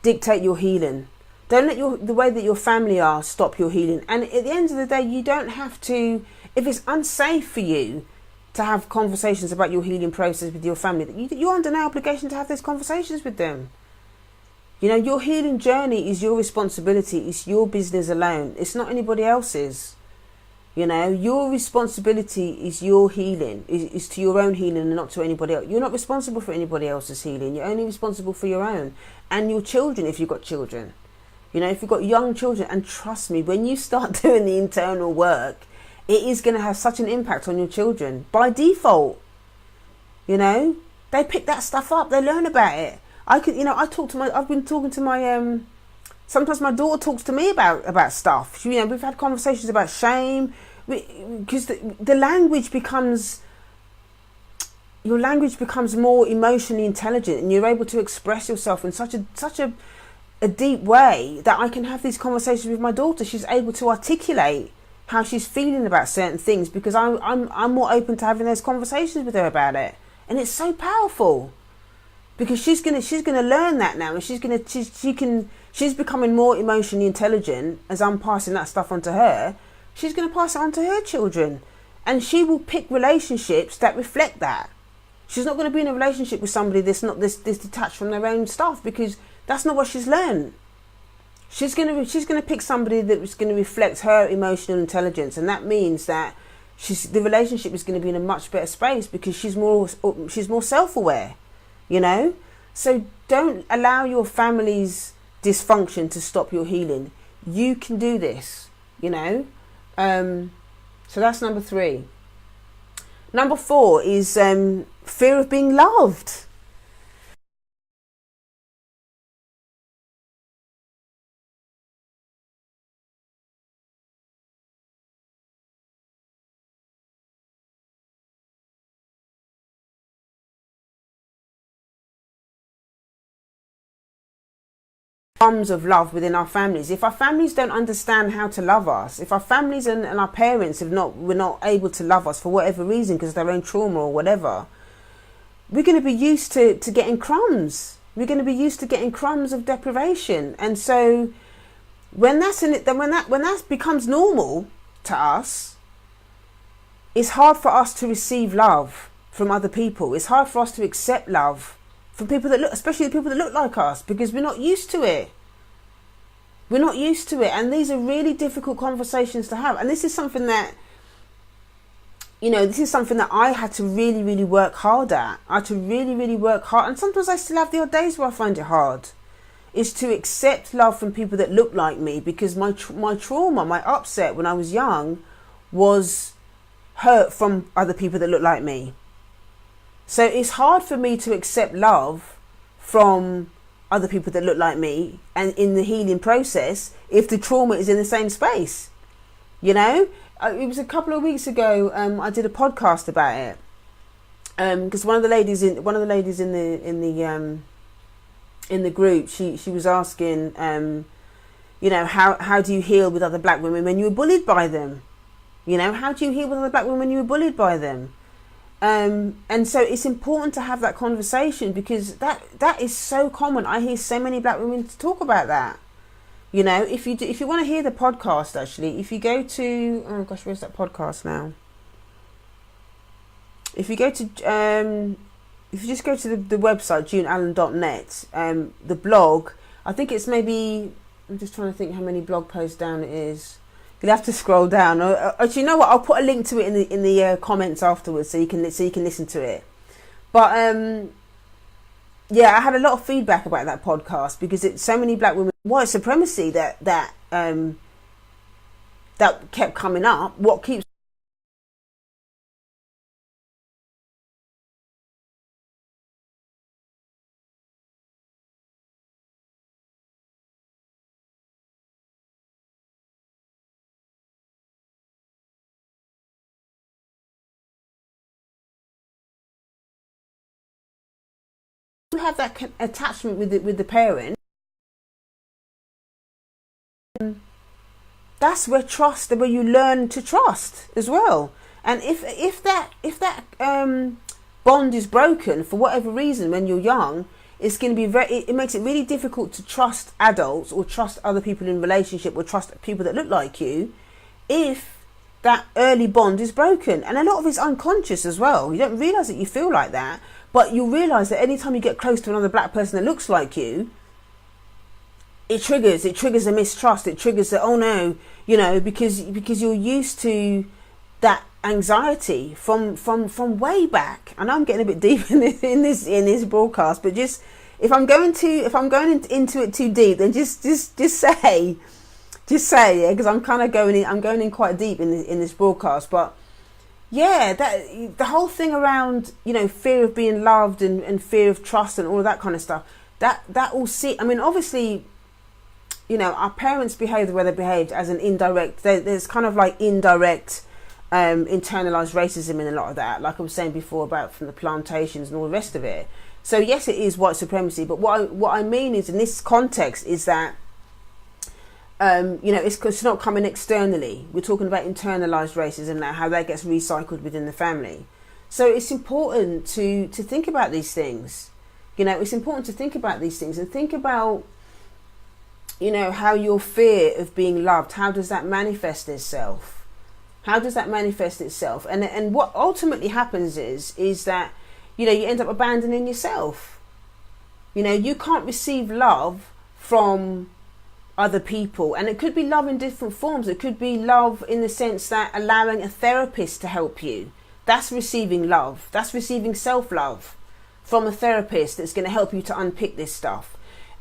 dictate your healing. Don't let the way that your family are stop your healing. And at the end of the day, you don't have to, if it's unsafe for you to have conversations about your healing process with your family, you're under no obligation to have those conversations with them. Your healing journey is your responsibility. It's your business alone. It's not anybody else's. You know, your responsibility is your healing, is to your own healing and not to anybody else. You're not responsible for anybody else's healing. You're only responsible for your own and your children if you've got children. You know, if you've got young children, and trust me, when you start doing the internal work, it is going to have such an impact on your children by default. You know, they pick that stuff up, they learn about it. I've been talking to my, sometimes my daughter talks to me about stuff. You know, we've had conversations about shame, because the language becomes, your language becomes more emotionally intelligent, and you're able to express yourself in such a deep way that I can have these conversations with my daughter. She's able to articulate how she's feeling about certain things because I'm more open to having those conversations with her about it, and it's so powerful because she's gonna learn that now, and she's becoming more emotionally intelligent as I'm passing that stuff on to her. She's gonna pass it on to her children, and she will pick relationships that reflect that. She's not going to be in a relationship with somebody that's not this detached from their own stuff, because that's not what she's learned. She's going to pick somebody that's going to reflect her emotional intelligence, and that means that the relationship is going to be in a much better space because she's more self-aware, you know. So don't allow your family's dysfunction to stop your healing. You can do this, you know. So that's number 3. Number 4 is fear of being loved. Forms of love within our families. If our families don't understand how to love us, if our families and our parents were not able to love us for whatever reason, because of their own trauma or whatever, we're going to be used to getting crumbs. We're going to be used to getting crumbs of deprivation. And so when that becomes normal to us, it's hard for us to receive love from other people. It's hard for us to accept love from people especially the people that look like us, because we're not used to it. We're not used to it. And these are really difficult conversations to have. And this is something that, I had to really, really work hard at. I had to really, really work hard. And sometimes I still have the odd days where I find it hard. Is to accept love from people that look like me, because my trauma, my upset when I was young was hurt from other people that look like me. So it's hard for me to accept love from other people that look like me, and in the healing process, if the trauma is in the same space, you know. It was a couple of weeks ago. I did a podcast about it, because one of the ladies in the group, she was asking, how do you heal with other black women when you were bullied by them? You know, how do you heal with other black women when you were bullied by them? And so it's important to have that conversation, because that is so common. I hear so many black women talk about that. You know, if you want to hear the podcast, actually, if you go to, oh gosh, where's that podcast now? If you go to, if you just go to the website, juneallen.net, the blog, I think it's maybe, I'm just trying to think how many blog posts down it is. You'll have to scroll down. Or you know what? I'll put a link to it in the comments afterwards, so you can listen to it. But yeah, I had a lot of feedback about that podcast, because it's so many black women, white supremacy that kept coming up. What keeps you have that attachment with the parent, that's where you learn to trust as well. And if that bond is broken for whatever reason when you're young, it's going to be it makes it really difficult to trust adults, or trust other people in relationship, or trust people that look like you, if that early bond is broken. And a lot of it's unconscious as well. You don't realise that you feel like that, but you realise that anytime you get close to another black person that looks like you, it triggers a mistrust. It triggers that, oh no, because you're used to that anxiety from way back. And I'm getting a bit deep in this broadcast, but just if I'm going into it too deep, then just say, yeah, because I'm kind of going in quite deep in this broadcast. But yeah, that the whole thing around fear of being loved and fear of trust and all of that kind of stuff, that all I mean, obviously, our parents behaved the way they behaved as an indirect. There's kind of like indirect internalized racism in a lot of that, like I was saying before about from the plantations and all the rest of it. So yes, it is white supremacy, but what I mean is, in this context, is that it's not coming externally. We're talking about internalized racism now, how that gets recycled within the family. So it's important to think about these things. It's important to think about these things and think about how your fear of being loved, how does that manifest itself? And what ultimately happens is that you end up abandoning yourself. You can't receive love from other people, and it could be love in different forms. It could be love in the sense that allowing a therapist to help you. That's receiving love. That's receiving self-love from a therapist that's going to help you to unpick this stuff.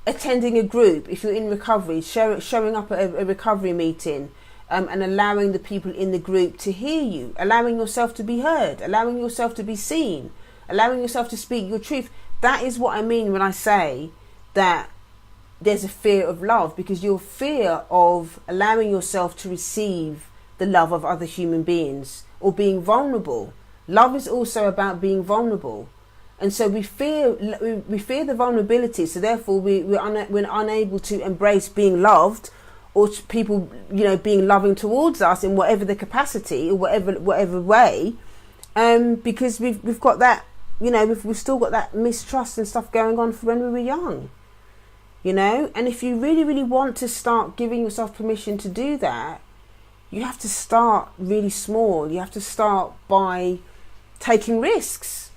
Attending a group, if you're in recovery, showing up at a recovery meeting, and allowing the people in the group to hear you, allowing yourself to be heard, allowing yourself to be seen, allowing yourself to speak your truth. That is what I mean when I say that there's a fear of love, because your fear of allowing yourself to receive the love of other human beings or being vulnerable. Love is also about being vulnerable. And so we fear the vulnerability. So therefore we're unable to embrace being loved, or people, being loving towards us in whatever the capacity or whatever way, because we've got that, we've still got that mistrust and stuff going on from when we were young, And if you really, really want to start giving yourself permission to do that, you have to start really small. You have to start by taking risks.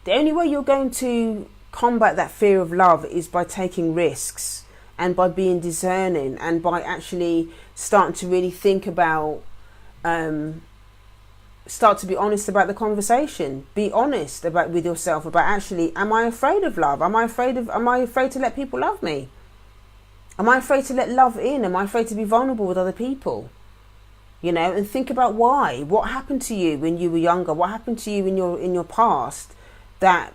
The only way you're going to combat that fear of love is by taking risks and by being discerning and by actually starting to really think about, start to be honest about the conversation. Be honest with yourself about, actually, am I afraid of love? Am I afraid to let people love me? Am I afraid to let love in? Am I afraid to be vulnerable with other people? And think about why. What happened to you when you were younger? What happened to you in your past that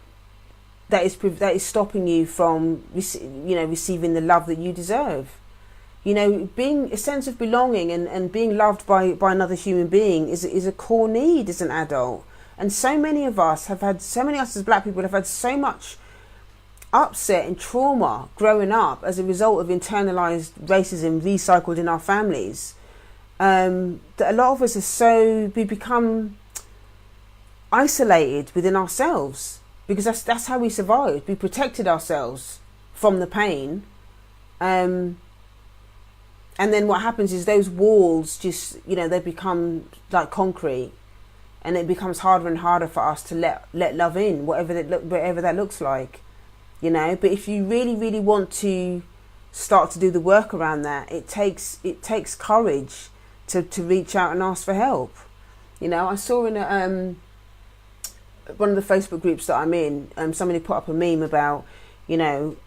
is stopping you from receiving the love that you deserve? Being a sense of belonging and being loved by another human being is a core need as an adult. And so many of us as black people have had so much upset and trauma growing up as a result of internalized racism recycled in our families, that a lot of us we become isolated within ourselves, because that's how we survived. We protected ourselves from the pain, and then what happens is those walls just they become like concrete, and it becomes harder and harder for us to let love in, whatever that looks like, But if you really, really want to start to do the work around that, it takes courage to reach out and ask for help. I saw in one of the Facebook groups that I'm in, somebody put up a meme about,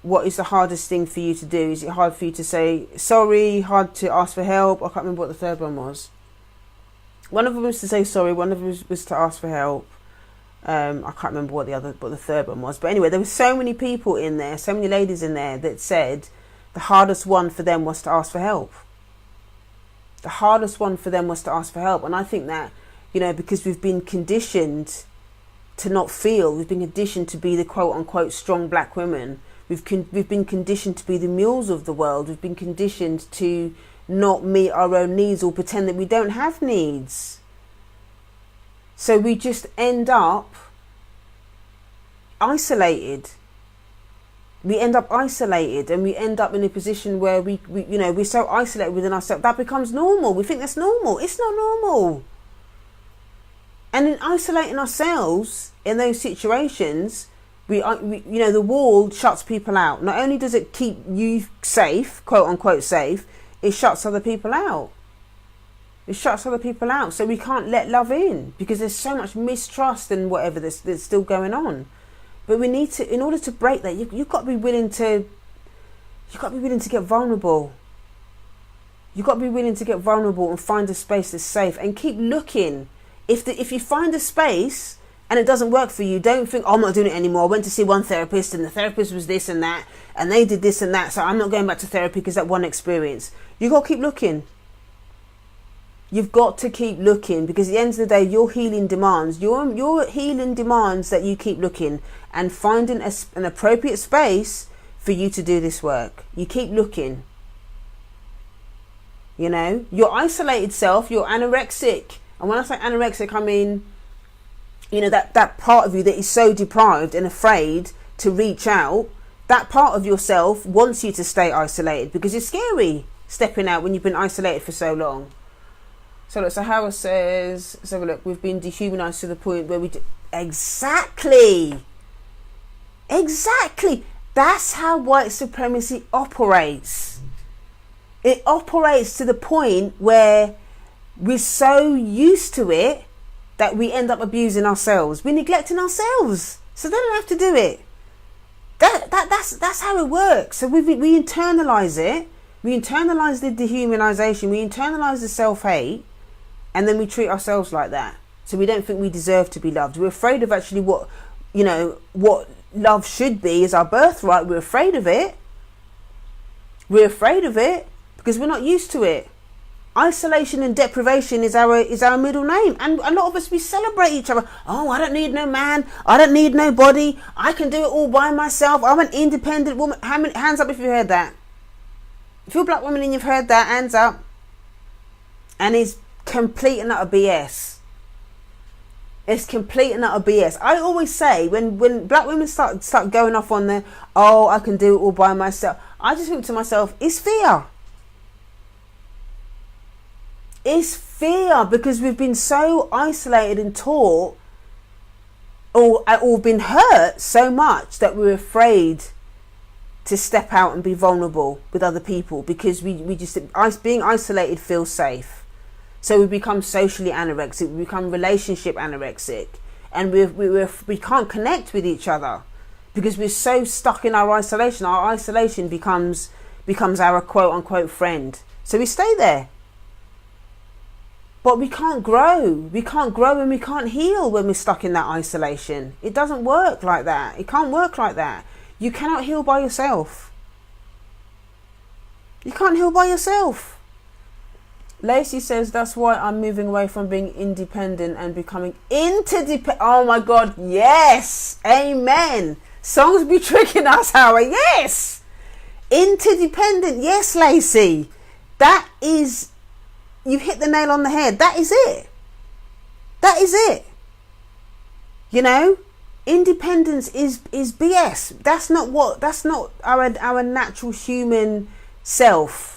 what is the hardest thing for you to do? Is it hard for you to say sorry, hard to ask for help? I can't remember what the third one was. One of them was to say sorry, one of them was to ask for help. I can't remember what the third one was. But anyway, there were so many people in there, so many ladies in there that said the hardest one for them was to ask for help. The hardest one for them was to ask for help. And I think that, because we've been conditioned to not feel, we've been conditioned to be the quote unquote strong black women. We've been conditioned to be the mules of the world. We've been conditioned to not meet our own needs or pretend that we don't have needs. So we just end up isolated. We end up isolated, and we end up in a position where we're so isolated within ourselves that becomes normal. We think that's normal. It's not normal. And in isolating ourselves in those situations, The wall shuts people out. Not only does it keep you safe, quote unquote safe, it shuts other people out. It shuts other people out. So we can't let love in because there's so much mistrust and whatever that's still going on. But we need to, in order to break that, you've got to be willing to get vulnerable. You've got to be willing to get vulnerable and find a space that's safe and keep looking. If you find a space and it doesn't work for you, don't think, oh, I'm not doing it anymore. I went to see one therapist and the therapist was this and that and they did this and that, so I'm not going back to therapy because that one experience. You've got to keep looking. You've got to keep looking because at the end of the day, your healing demands that you keep looking and finding an appropriate space for you to do this work. You keep looking. You know, your isolated self, you're anorexic. And when I say anorexic, I mean, you know, that part of you that is so deprived and afraid to reach out, that part of yourself wants you to stay isolated because it's scary stepping out when you've been isolated for so long. So look, so Howard says, so look, we've been dehumanized to the point where we do, exactly. That's how white supremacy operates. It operates to the point where we're so used to it that we end up abusing ourselves. We're neglecting ourselves, so they don't have to do it. That's how it works. So we internalize it. We internalize the dehumanization. We internalize the self-hate. And then we treat ourselves like that. So we don't think we deserve to be loved. We're afraid of actually what love should be is our birthright. We're afraid of it. We're afraid of it because we're not used to it. Isolation and deprivation is our middle name. And a lot of us, we celebrate each other. Oh, I don't need no man. I don't need nobody. I can do it all by myself. I'm an independent woman. Hands up if you've heard that. If you're a black woman and you've heard that, hands up. And it's complete and utter BS. It's complete and utter BS. I always say when black women start going off on the, oh, I can do it all by myself, I just think to myself, it's fear. It's fear because we've been so isolated and taught or been hurt so much that we're afraid to step out and be vulnerable with other people because we just, being isolated feels safe. So we become socially anorexic, we become relationship anorexic, and we can't connect with each other because we're so stuck in our isolation. Our isolation becomes our quote unquote friend. So we stay there. But we can't grow. We can't grow and we can't heal when we're stuck in that isolation. It doesn't work like that. It can't work like that. You cannot heal by yourself. You can't heal by yourself. Lacey says, that's why I'm moving away from being independent and becoming interdependent. Oh my God, yes. Amen. Songs be tricking us, Howard. Yes. Interdependent. Yes, Lacey. That is, you've hit the nail on the head. That is it. That is it. You know, independence is BS. That's not our natural human self.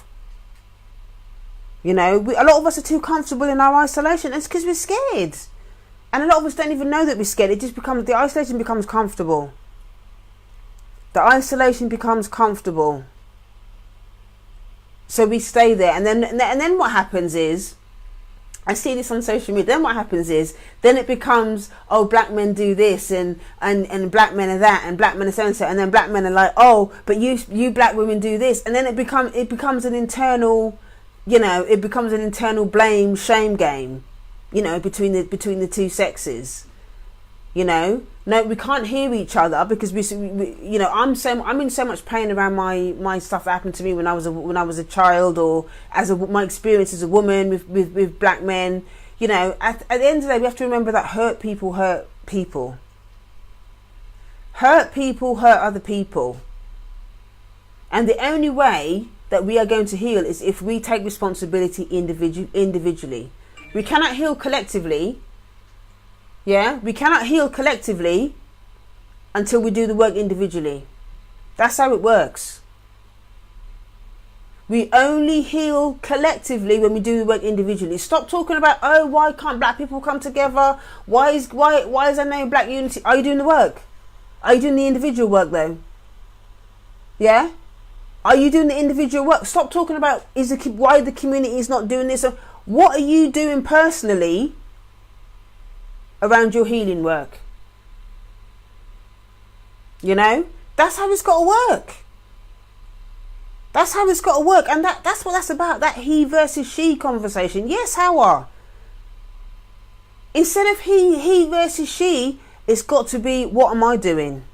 You know, a lot of us are too comfortable in our isolation. It's because we're scared. And a lot of us don't even know that we're scared. The isolation becomes comfortable. The isolation becomes comfortable. So we stay there. And then what happens is, I see this on social media, then what happens is, then it becomes, oh, black men do this and black men are that and black men are so-and-so. And then black men are like, oh, but you black women do this. And then it becomes an internal... You know, it becomes an internal blame shame game, you know, between the two sexes. You know, no, we can't hear each other because we you know, I'm in so much pain around my stuff that happened to me when I was a child, or my experience as a woman with black men. You know, at the end of the day, we have to remember that hurt people hurt people. Hurt people hurt other people, and the only way that we are going to heal is if we take responsibility individually. We cannot heal collectively. Yeah, we cannot heal collectively until we do the work individually. That's how it works. We only heal collectively when we do the work individually. Stop talking about, oh, why can't black people come together? Why is there no black unity? Are you doing the work? Are you doing the individual work though? Yeah? Are you doing the individual work? Stop talking about why the community is not doing this. What are you doing personally around your healing work? You know? That's how it's got to work. That's how it's got to work. And that's what that's about. That he versus she conversation. Yes, Hawa. Instead of he versus she, it's got to be, what am I doing?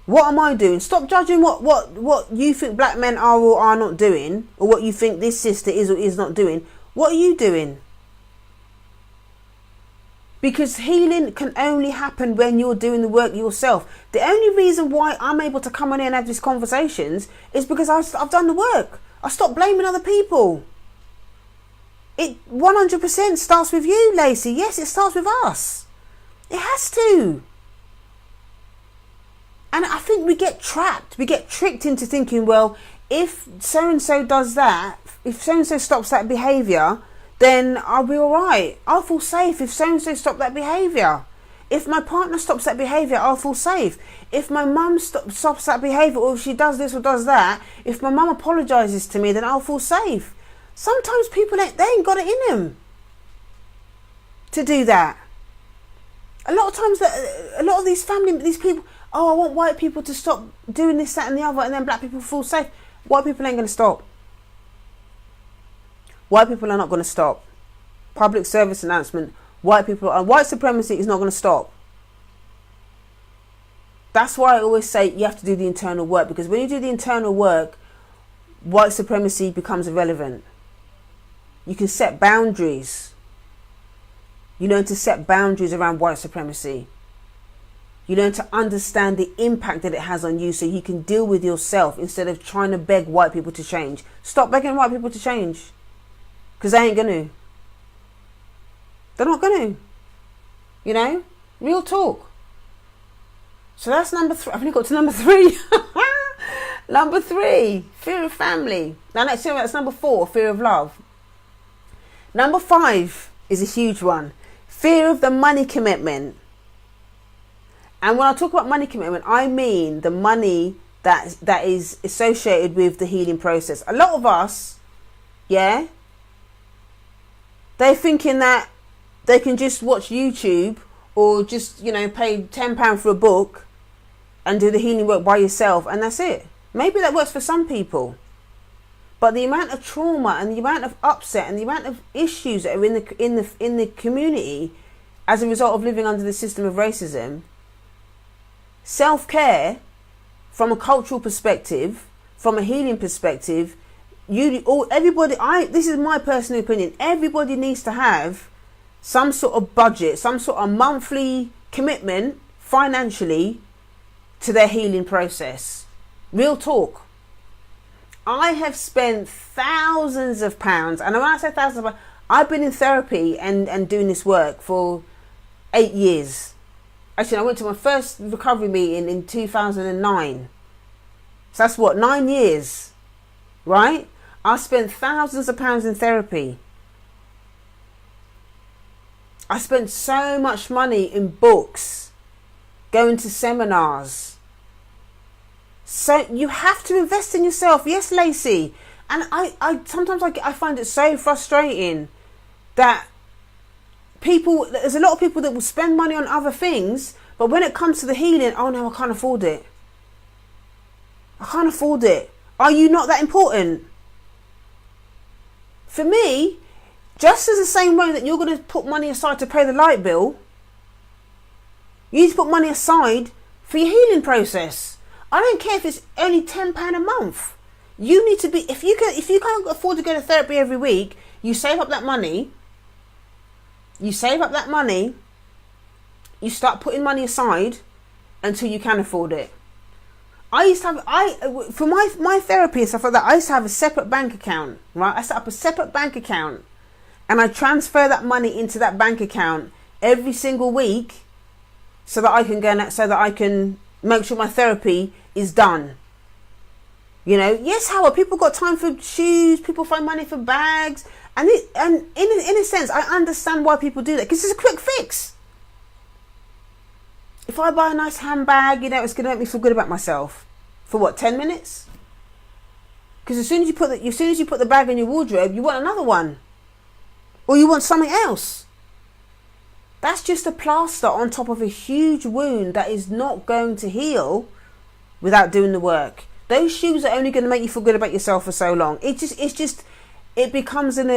What am I doing? Stop judging what you think black men are or are not doing, or what you think this sister is or is not doing. What are you doing? Because healing can only happen when you're doing the work yourself. The only reason why I'm able to come on in and have these conversations is because I've done the work. I stopped blaming other people. It 100% starts with you, Lacey. Yes, it starts with us. It has to. And I think we get trapped. We get tricked into thinking, well, if so-and-so does that, if so-and-so stops that behaviour, then I'll be all right. I'll feel safe if so-and-so stops that behaviour. If my partner stops that behaviour, I'll feel safe. If my mum stops that behaviour, or if she does this or does that, if my mum apologises to me, then I'll feel safe. Sometimes people they ain't got it in them to do that. A lot of times, a lot of these people, oh, I want white people to stop doing this, that and the other, and then black people feel safe. White people ain't going to stop. White people are not going to stop. Public service announcement. White supremacy is not going to stop. That's why I always say you have to do the internal work, because when you do the internal work, white supremacy becomes irrelevant. You can set boundaries. You learn to set boundaries around white supremacy. You learn to understand the impact that it has on you, so you can deal with yourself instead of trying to beg white people to change. Stop begging white people to change. Because they ain't going to. They're not going to. You know? Real talk. So that's number 3. I've only got to number 3. Number 3, fear of family. Now let's see, that's number 4, fear of love. Number 5 is a huge one. Fear of the money commitment. And when I talk about money commitment, I mean the money that is associated with the healing process. A lot of us, yeah, they're thinking that they can just watch YouTube or just, pay £10 for a book and do the healing work by yourself, and that's it. Maybe that works for some people. But the amount of trauma and the amount of upset and the amount of issues that are in the community as a result of living under the system of racism, self-care from a cultural perspective, from a healing perspective, this is my personal opinion, everybody needs to have some sort of budget, some sort of monthly commitment financially to their healing process. Real talk. I have spent thousands of pounds, and when I say thousands of pounds, I've been in therapy and doing this work for 8 years. Actually, I went to my first recovery meeting in 2009. So that's 9 years, right? I spent thousands of pounds in therapy. I spent so much money in books, going to seminars. So you have to invest in yourself. Yes, Lacey. And I sometimes I find it so frustrating that there's a lot of people that will spend money on other things, but when it comes to the healing, oh no, I can't afford it. I can't afford it. Are you not that important? For me, just as the same way that you're going to put money aside to pay the light bill, you need to put money aside for your healing process. I don't care if it's only £10 a month. You need to be, if you can't afford to go to therapy every week, you save up that money. You save up that money. You start putting money aside until you can afford it. I used to have, for my therapy and stuff like that, I used to have a separate bank account, right? I set up a separate bank account and I transfer that money into that bank account every single week so that I can make sure my therapy is done. Yes, Howard, people got time for shoes, people find money for bags, and in a sense, I understand why people do that, because it's a quick fix. If I buy a nice handbag, you know, it's going to make me feel good about myself. For what, 10 minutes? Because as soon as you put the bag in your wardrobe, you want another one. Or you want something else. That's just a plaster on top of a huge wound that is not going to heal without doing the work. Those shoes are only going to make you feel good about yourself for so long. It becomes an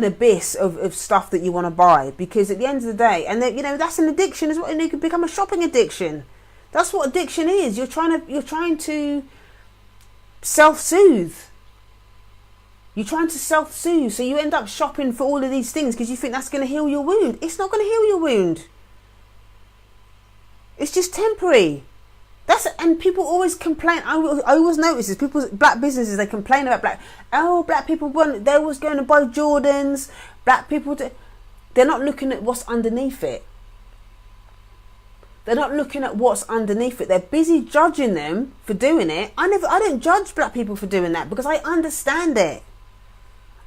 abyss of stuff that you want to buy, because at the end of the day, and then, you know, that's an addiction as well, and it can become a shopping addiction. That's what addiction is. You're trying to self-soothe. You're trying to self-soothe, so you end up shopping for all of these things because you think that's going to heal your wound. It's not going to heal your wound. It's just temporary. And people always complain. I always notice this. Black businesses, they complain about black people they're always going to buy Jordans. Black people, they're not looking at what's underneath it. They're not looking at what's underneath it. They're busy judging them for doing it. I don't judge black people for doing that because I understand it.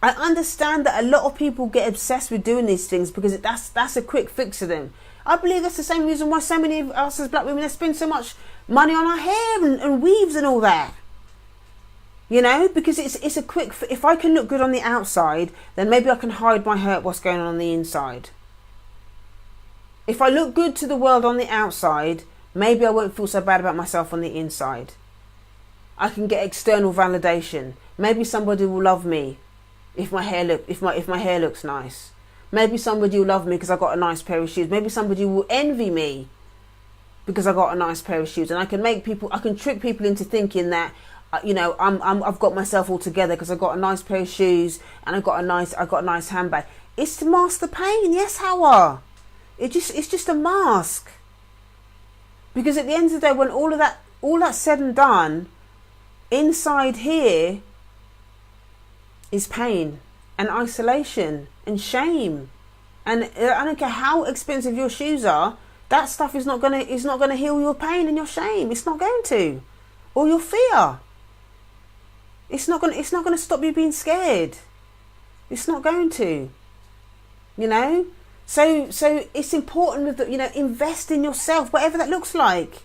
I understand that a lot of people get obsessed with doing these things because that's a quick fix for them. I believe that's the same reason why so many of us as black women spend so much money on our hair and weaves and all that. You know, because it's a quick. If I can look good on the outside, then maybe I can hide my hurt, what's going on the inside. If I look good to the world on the outside, maybe I won't feel so bad about myself on the inside. I can get external validation. Maybe somebody will love me if my hair looks nice. Maybe somebody will love me because I got a nice pair of shoes. Maybe somebody will envy me because I got a nice pair of shoes. And I can trick people into thinking that, you know, I've got myself all together because I got a nice pair of shoes and I got a nice handbag. It's to mask the pain. Yes, Hawa. It's just a mask. Because at the end of the day, when all that's said and done, inside here is pain and isolation and shame. And I don't care how expensive your shoes are, that stuff is not gonna heal your pain and your shame. It's not going to. Or your fear. It's not gonna stop you being scared. It's not going to. You know? So it's important that, you know, invest in yourself, whatever that looks like.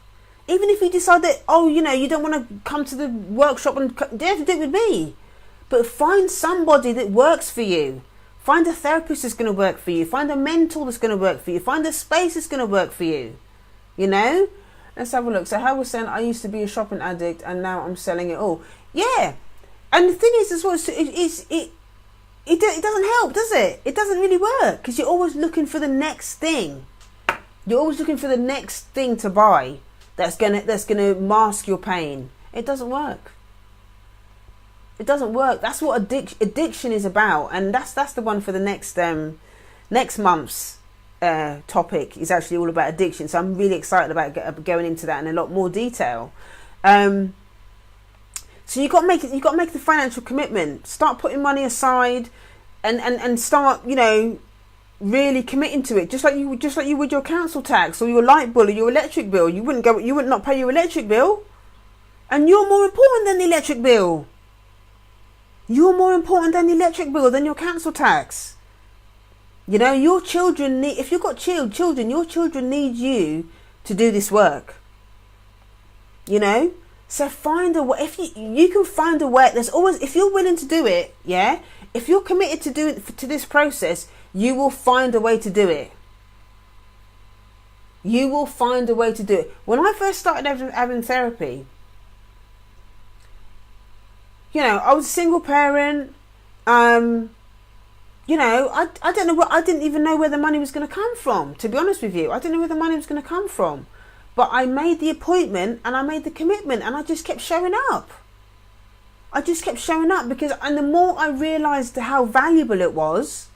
Even if you decide that, you know, you don't want to come to the workshop and you don't have to do it with me. But find somebody that works for you. Find a therapist that's going to work for you. Find a mentor that's going to work for you. Find a space that's going to work for you. You know? Let's have a look. So Hal was saying, I used to be a shopping addict and now I'm selling it all. Yeah. And the thing is as well, it doesn't help, does it? It doesn't really work because you're always looking for the next thing. You're always looking for the next thing to buy that's gonna mask your pain. It doesn't work. It doesn't work. That's what addiction is about, and that's the one for the next month's topic is actually all about addiction. So I'm really excited about going into that in a lot more detail. So you got to make the financial commitment. Start putting money aside, and start, you know, really committing to it. Just like you would your council tax or your light bill or your electric bill. You would not pay your electric bill, and you're more important than the electric bill. You're more important than the electric bill, than your council tax. You know, your children if you've got children, your children need you to do this work. You know, so find a way. If you can find a way, there's always, if you're willing to do it, yeah. If you're committed to do it, to this process, you will find a way to do it. You will find a way to do it. When I first started having therapy, you know, I was a single parent. You know, I don't know I didn't even know where the money was going to come from. To be honest with you, I didn't know where the money was going to come from. But I made the appointment and I made the commitment and I just kept showing up. And the more I realised how valuable it was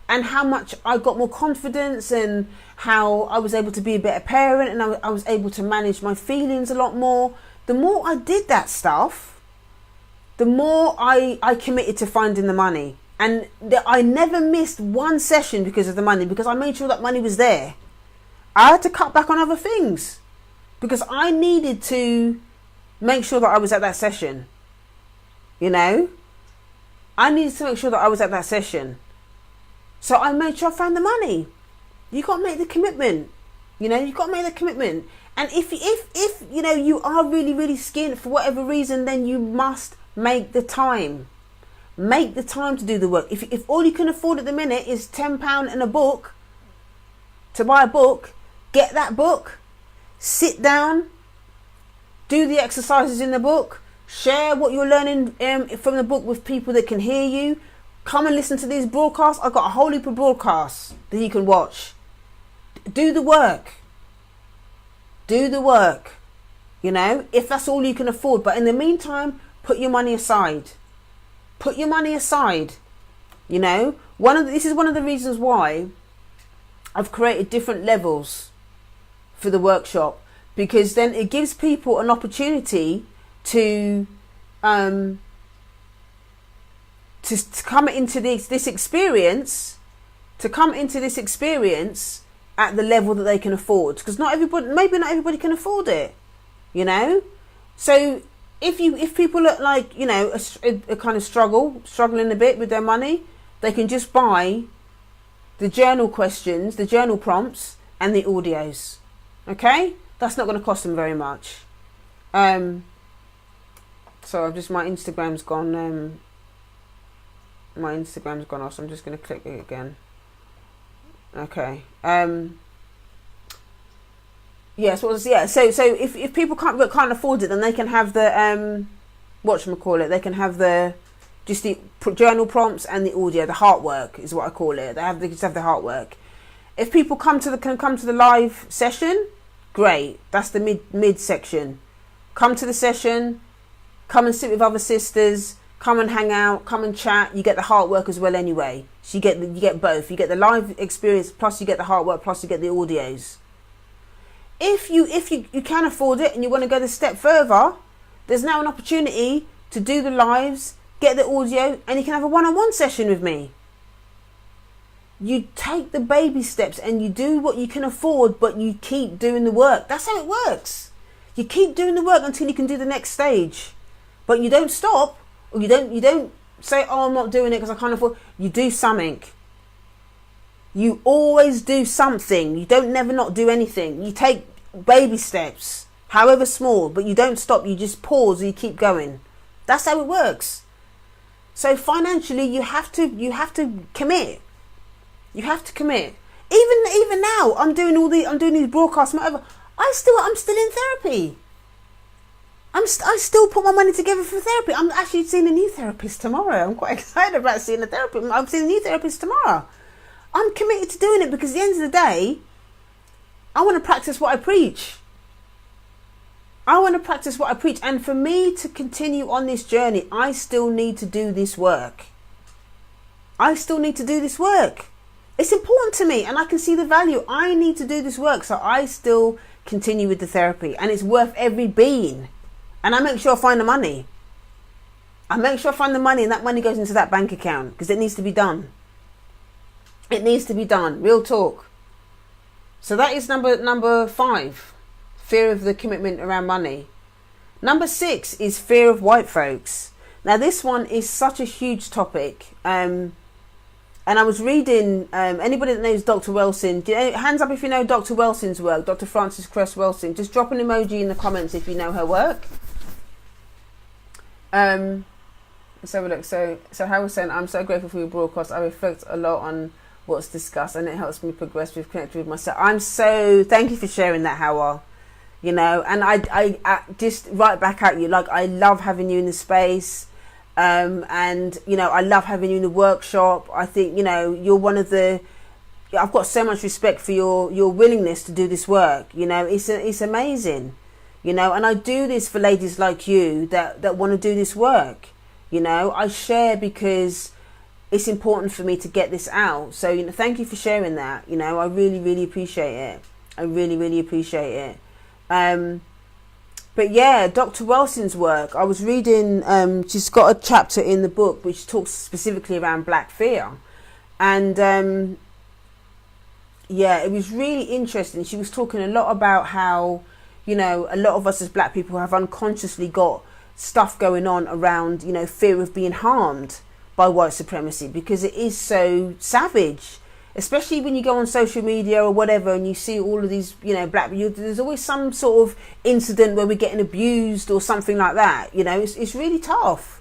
and how much I got more confidence and how I was able to be a better parent and I was able to manage my feelings a lot more, the more I did that stuff, the more I committed to finding the money. And I never missed one session because of the money, because I made sure that money was there. I had to cut back on other things because I needed to make sure that I was at that session. You know, I needed to make sure that I was at that session. So I made sure I found the money. You got to make the commitment. You know, you've got to make the commitment. And if you know, you are really, really skint for whatever reason, then you must make the time. Make the time to do the work. If all you can afford at the minute is £10 and a book, to buy a book, get that book, sit down, do the exercises in the book, share what you're learning from the book with people that can hear you. Come and listen to these broadcasts. I've got a whole heap of broadcasts that you can watch. Do the work. Do the work. You know, if that's all you can afford. But in the meantime, put your money aside. Put your money aside. You know, this is one of the reasons why I've created different levels for the workshop, because then it gives people an opportunity to come into this experience, at the level that they can afford, because maybe not everybody can afford it, you know. So if people look like, you know, a kind of struggling a bit with their money, they can just buy the journal questions, the journal prompts, and the audios. Okay, that's not going to cost them very much. So my Instagram's gone. My Instagram's gone off, so I'm just going to click it again. Okay. Yes. So if people can't afford it, then they can have the whatchamacallit. They can have the journal prompts and the audio. The heart work is what I call it. They just have the heart work. If people can come to the live session, great. That's the mid section. Come to the session. Come and sit with other sisters. Come and hang out. Come and chat. You get the heart work as well anyway. So you get both. You get the live experience, plus you get the heart work, plus you get the audios. If you can afford it and you want to go the step further, there's now an opportunity to do the lives, get the audio, and you can have a one-on-one session with me. You take the baby steps and you do what you can afford, but you keep doing the work. That's how it works. You keep doing the work until you can do the next stage, but you don't stop, or you don't say, oh, I'm not doing it because I can't afford. You do something. You always do something. You don't never not do anything. You take baby steps, however small, but you don't stop. You just pause and you keep going. That's how it works. So financially, you have to commit. You have to commit. Even now, I'm doing these broadcasts, whatever. I'm still in therapy. I still put my money together for therapy. I'm actually seeing a new therapist tomorrow. I'm quite excited about seeing a therapist. I'm seeing a new therapist tomorrow. I'm committed to doing it because at the end of the day, I want to practice what I preach. And for me to continue on this journey, I still need to do this work. It's important to me and I can see the value. I need to do this work. So I still continue with the therapy and it's worth every bean. And I make sure I find the money. And that money goes into that bank account because it needs to be done. Real talk. So that is number 5. Fear of the commitment around money. Number 6 is fear of white folks. Now this one is such a huge topic. And I was reading, anybody that knows Dr. Wilson, hands up if you know Dr. Wilson's work, Dr. Frances Cress Wilson. Just drop an emoji in the comments if you know her work. Let's have a look. So Howard was saying, I'm so grateful for your broadcast. I reflect a lot on what's discussed and it helps me progress with connecting with myself. Thank you for sharing that, Howard. You know, and I just right back at you. Like, I love having you in the space. And, you know, I love having you in the workshop. I think, you know, you're I've got so much respect for your willingness to do this work. You know, it's amazing, you know, and I do this for ladies like you that want to do this work. You know, I share because it's important for me to get this out. So, you know, thank you for sharing that. You know, I really, really appreciate it. But yeah, Dr. Wilson's work, I was reading, she's got a chapter in the book which talks specifically around black fear. And yeah, it was really interesting. She was talking a lot about how, you know, a lot of us as black people have unconsciously got stuff going on around, you know, fear of being harmed by white supremacy because it is so savage. especially when you go on social media or whatever and you see all of these, there's always some sort of incident where we're getting abused or something like that. It's really tough.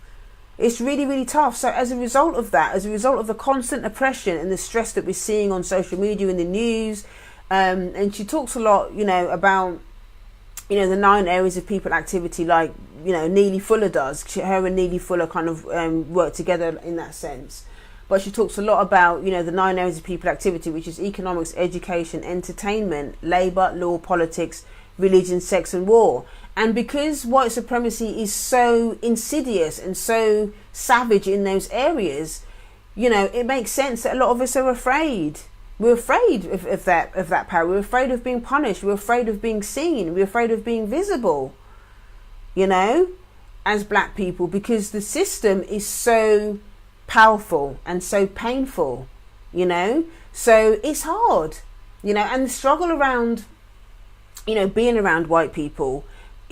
It's really, really tough. So as a result of that, as a result of the constant oppression and the stress that we're seeing on social media and the news, and she talks a lot, about, the 9 areas of people activity, like, Neely Fuller does. Her and Neely Fuller kind of work together in that sense. But she talks a lot about, the 9 areas of people activity, which is economics, education, entertainment, labour, law, politics, religion, sex and war. And because white supremacy is so insidious and so savage in those areas, it makes sense that a lot of us are afraid. We're afraid of that power. We're afraid of being punished. We're afraid of being seen. We're afraid of being visible, as black people, because the system is so powerful and so painful, so it's hard, and the struggle around, being around white people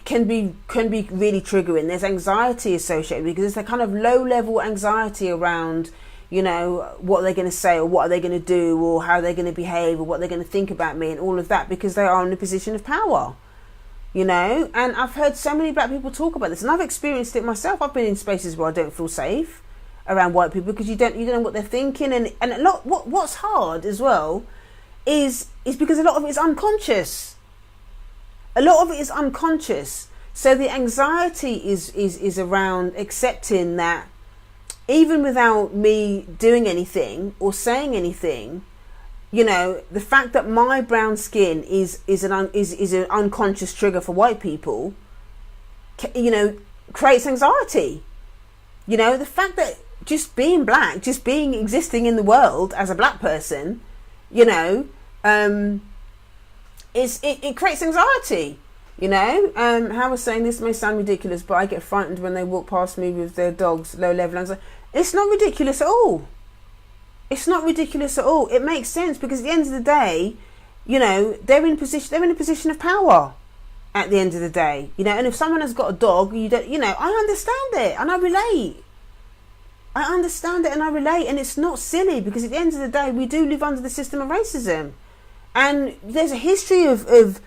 can be really triggering. There's anxiety associated because there's a kind of low level anxiety around, what they're going to say or what are they going to do or how they're going to behave or what they're going to think about me and all of that, because they are in a position of power, and I've heard so many black people talk about this, and I've experienced it myself. I've been in spaces where I don't feel safe around white people because you don't know what they're thinking, and a lot what's hard as well is because a lot of it is unconscious. So the anxiety is around accepting that even without me doing anything or saying anything, the fact that my brown skin is an unconscious trigger for white people, creates anxiety. The fact that just being black, just existing in the world as a black person, it creates anxiety. How was saying, this may sound ridiculous, but I get frightened when they walk past me with their dogs, low level anxiety. It's not ridiculous at all. It makes sense, because at the end of the day, they're in a position of power at the end of the day, and if someone has got a dog, I understand it and I relate. And it's not silly, because at the end of the day, we do live under the system of racism, and there's a history of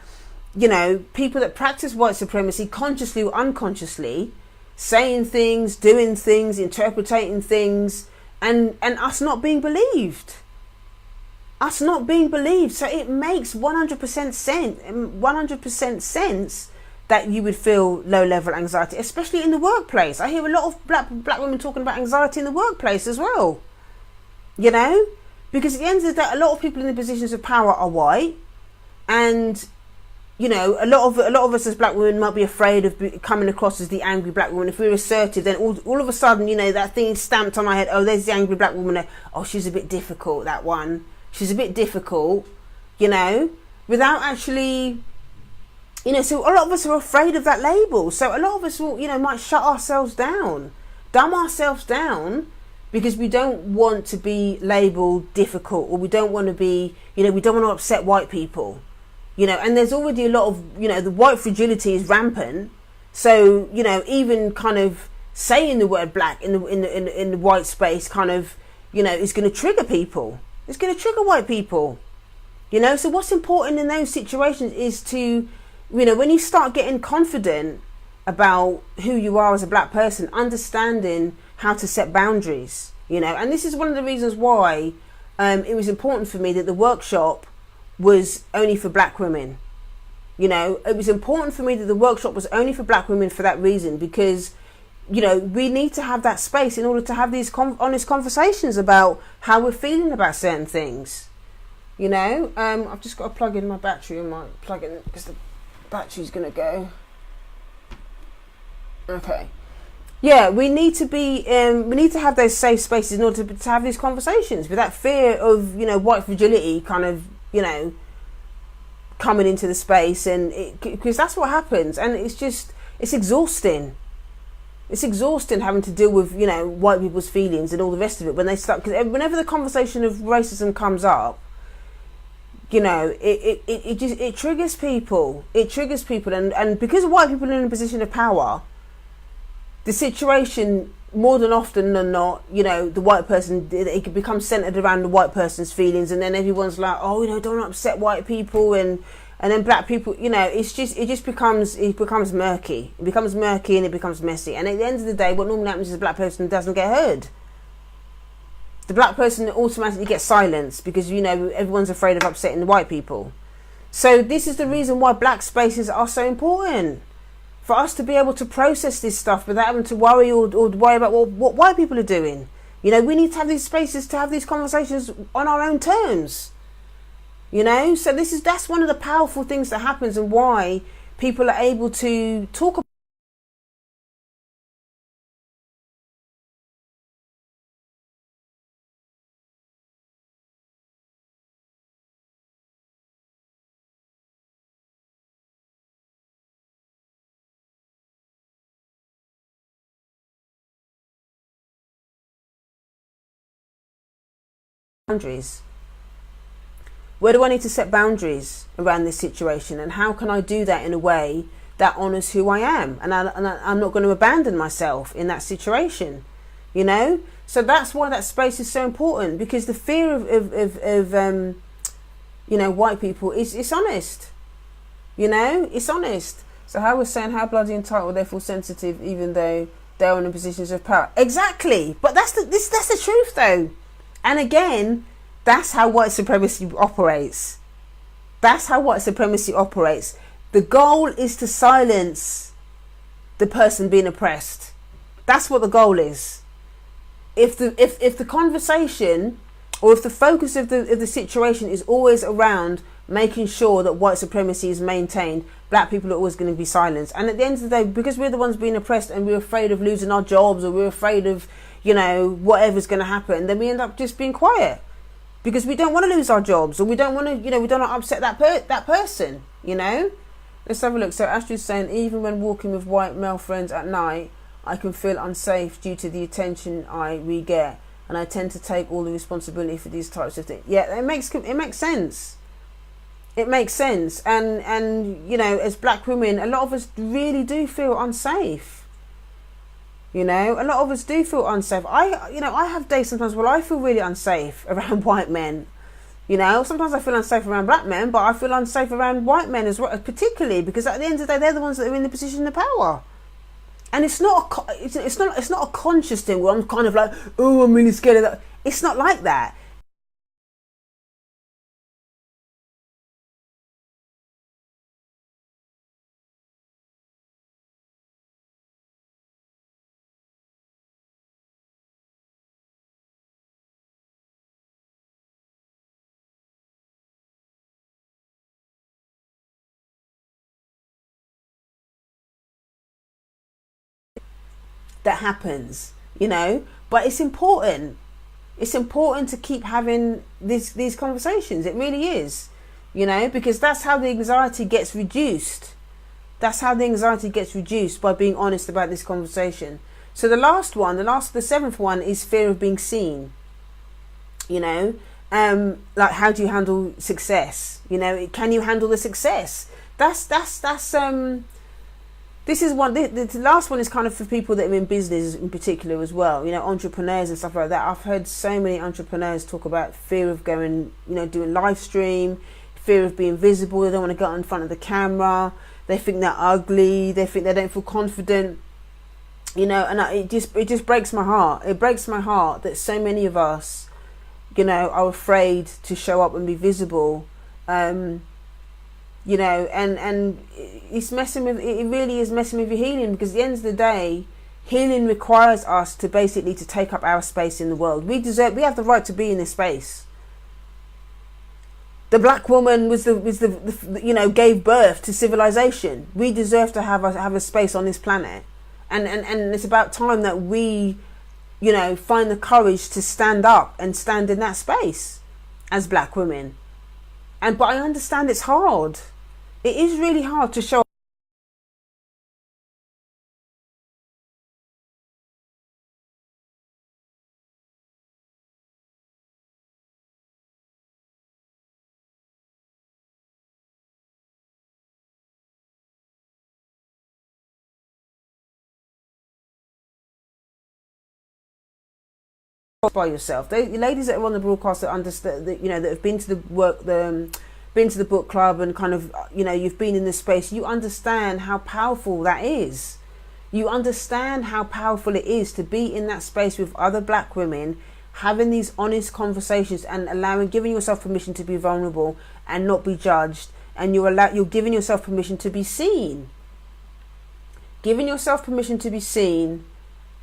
people that practice white supremacy consciously or unconsciously, saying things, doing things, interpreting things, and us not being believed. So it makes 100% sense that you would feel low level anxiety, especially in the workplace. I hear a lot of black women talking about anxiety in the workplace as well, because at the end of the day, a lot of people in the positions of power are white, and a lot of us as black women might be afraid of coming across as the angry black woman. If we're assertive, then all of a sudden, that thing is stamped on my head. Oh, there's the angry black woman. Oh, she's a bit difficult, that one. She's a bit difficult, without actually, so a lot of us are afraid of that label. So a lot of us will, might shut ourselves down, dumb ourselves down, because we don't want to be labelled difficult, or we don't want to be, we don't want to upset white people. And there's already a lot of, the white fragility is rampant. So, even kind of saying the word black in the white space kind of, is going to trigger people. It's going to trigger white people. So what's important in those situations is to, when you start getting confident about who you are as a black person, understanding how to set boundaries, and this is one of the reasons why it was important for me that the workshop was only for black women. It was important for me that the workshop was only for black women for that reason, because we need to have that space in order to have these honest conversations about how we're feeling about certain things. I've just got to plug in my battery. I might plug in because the battery's gonna go. Okay. Yeah, we need to have those safe spaces in order to have these conversations without fear of white fragility kind of coming into the space, and because that's what happens, and it's exhausting. It's exhausting having to deal with white people's feelings and all the rest of it when they start, because whenever the conversation of racism comes up, it triggers people. And because white people are in a position of power, the situation more than often than not, you know, the white person, it could become centered around the white person's feelings, and then everyone's like, oh, you know, don't upset white people, and then black people, you know, it becomes murky. It becomes murky and it becomes messy. And at the end of the day, what normally happens is a black person doesn't get heard. The black person automatically gets silenced because, you know, everyone's afraid of upsetting the white people. So this is the reason why black spaces are so important. For us to be able to process this stuff without having to worry or worry about what white people are doing. You know, we need to have these spaces to have these conversations on our own terms. You know, so that's one of the powerful things that happens, and why people are able to talk about boundaries. Where do I need to set boundaries around this situation, and how can I do that in a way that honours who I am, and I'm not going to abandon myself in that situation, you know? So that's why that space is so important, because the fear of you know, white people it's honest, you know, it's honest. So how we're saying, how bloody entitled, therefore sensitive, even though they're in positions of power. Exactly, but that's the truth though, and again. That's how white supremacy operates. That's how white supremacy operates. The goal is to silence the person being oppressed. That's what the goal is. If the conversation, or if the focus of the situation is always around making sure that white supremacy is maintained, black people are always going to be silenced. And at the end of the day, because we're the ones being oppressed and we're afraid of losing our jobs, or we're afraid of, you know, whatever's going to happen, then we end up just being quiet. Because we don't want to lose our jobs, or we don't want to, you know, we don't want to upset that person, you know. Let's have a look. So Astrid's saying, even when walking with white male friends at night, I can feel unsafe due to the attention we get, and I tend to take all the responsibility for these types of things. Yeah, it makes sense. It makes sense, and you know, as black women, a lot of us really do feel unsafe. You know, a lot of us do feel unsafe. I have days sometimes where I feel really unsafe around white men. You know, sometimes I feel unsafe around black men, but I feel unsafe around white men as well, particularly because at the end of the day, they're the ones that are in the position of power. And it's not a conscious thing where I'm kind of like, oh, I'm really scared of that. It's not like that. That happens, you know, but it's important. It's important to keep having these conversations. It really is, you know, because that's how the anxiety gets reduced. That's how the anxiety gets reduced, by being honest about this conversation. So the seventh one is fear of being seen. You know, like, how do you handle success? You know, can you handle the success? This is one. The last one is kind of for people that are in business in particular as well. You know, entrepreneurs and stuff like that. I've heard so many entrepreneurs talk about fear of going, you know, doing live stream, fear of being visible. They don't want to get in front of the camera. They think they're ugly. They think they don't feel confident. You know, and it just breaks my heart. It breaks my heart that so many of us, you know, are afraid to show up and be visible. You know, and it's messing with, it really is messing with your healing, because at the end of the day, healing requires us to basically to take up our space in the world. We have the right to be in this space. The black woman was the you know, gave birth to civilization. We deserve to have a space on this planet, and it's about time that we, you know, find the courage to stand up and stand in that space as black women. But I understand it's hard. It is really hard to show by yourself. The ladies that are on the broadcast that understand, that, that have been to the work, been to the book club, and kind of, you've been in this space, you understand how powerful that is. You understand how powerful it is to be in that space with other black women, having these honest conversations and giving yourself permission to be vulnerable and not be judged. And you're giving yourself permission to be seen. Giving yourself permission to be seen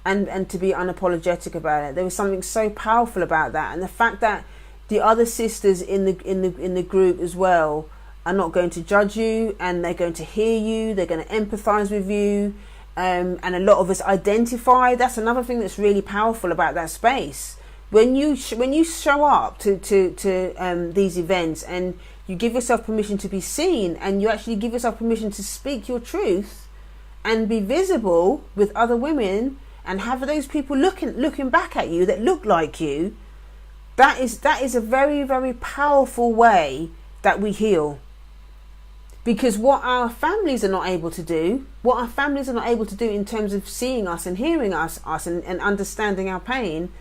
and to be unapologetic about it. There was something so powerful about that. And the fact that the other sisters in the group as well are not going to judge you, and they're going to hear you, they're going to empathize with you. And a lot of us identify. That's another thing that's really powerful about that space. When you show up to these events and you give yourself permission to be seen, and you actually give yourself permission to speak your truth and be visible with other women, and have those people looking back at you that look like you, that is a very, very powerful way that we heal. Because what our families are not able to do, in terms of seeing us and hearing us and understanding our pain,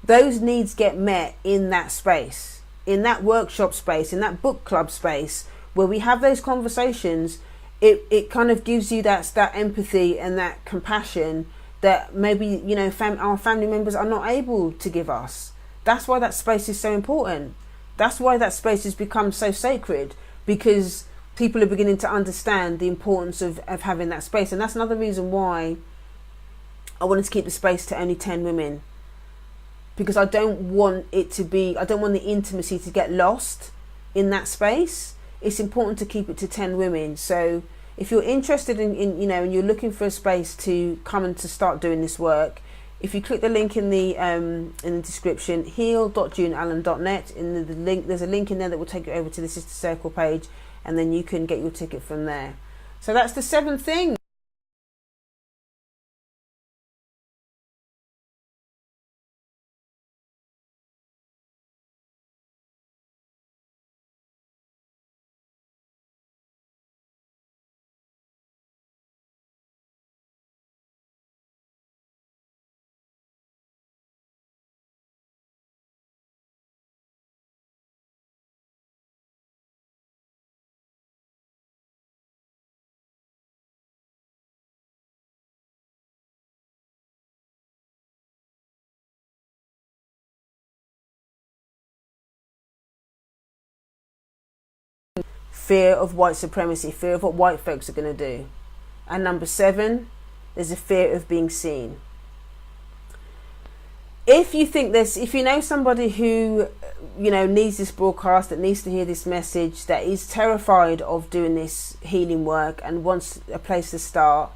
those needs get met in that space, in that workshop space, in that book club space, where we have those conversations. It kind of gives you that empathy and that compassion that maybe, our family members are not able to give us. That's why that space is so important. That's why that space has become so sacred, because people are beginning to understand the importance of having that space. And that's another reason why I wanted to keep the space to only 10 women, because I don't want the intimacy to get lost in that space. It's important to keep it to 10 women. So if you're interested in and you're looking for a space to come and to start doing this work, if you click the link in the description, heal.juneallen.net, in the link, there's a link in there that will take you over to the Sister Circle page, and then you can get your ticket from there. So that's the 7th thing. Fear of white supremacy, fear of what white folks are going to do. And number 7, there's a fear of being seen. If you know somebody who, needs this broadcast, that needs to hear this message, that is terrified of doing this healing work and wants a place to start,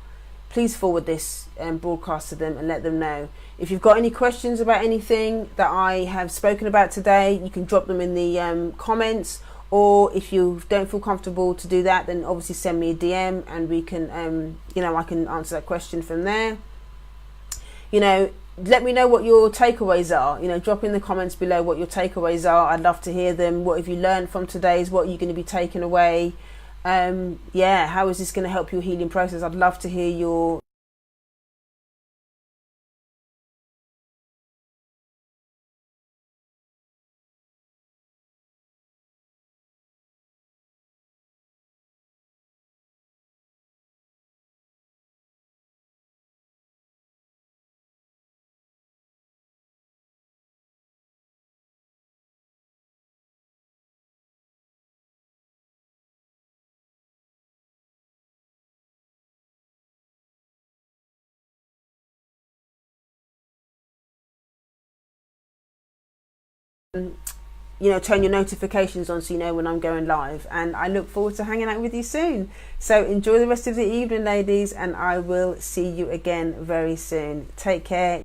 please forward this broadcast to them and let them know. If you've got any questions about anything that I have spoken about today, you can drop them in the comments. Or if you don't feel comfortable to do that, then obviously send me a DM, and we can, I can answer that question from there. Let me know what your takeaways are. Drop in the comments below what your takeaways are. I'd love to hear them. What have you learned from today's? What are you going to be taking away? How is this going to help your healing process? I'd love to hear your turn your notifications on so you know when I'm going live, and I look forward to hanging out with you soon. So enjoy the rest of the evening, ladies, and I will see you again very soon. Take care.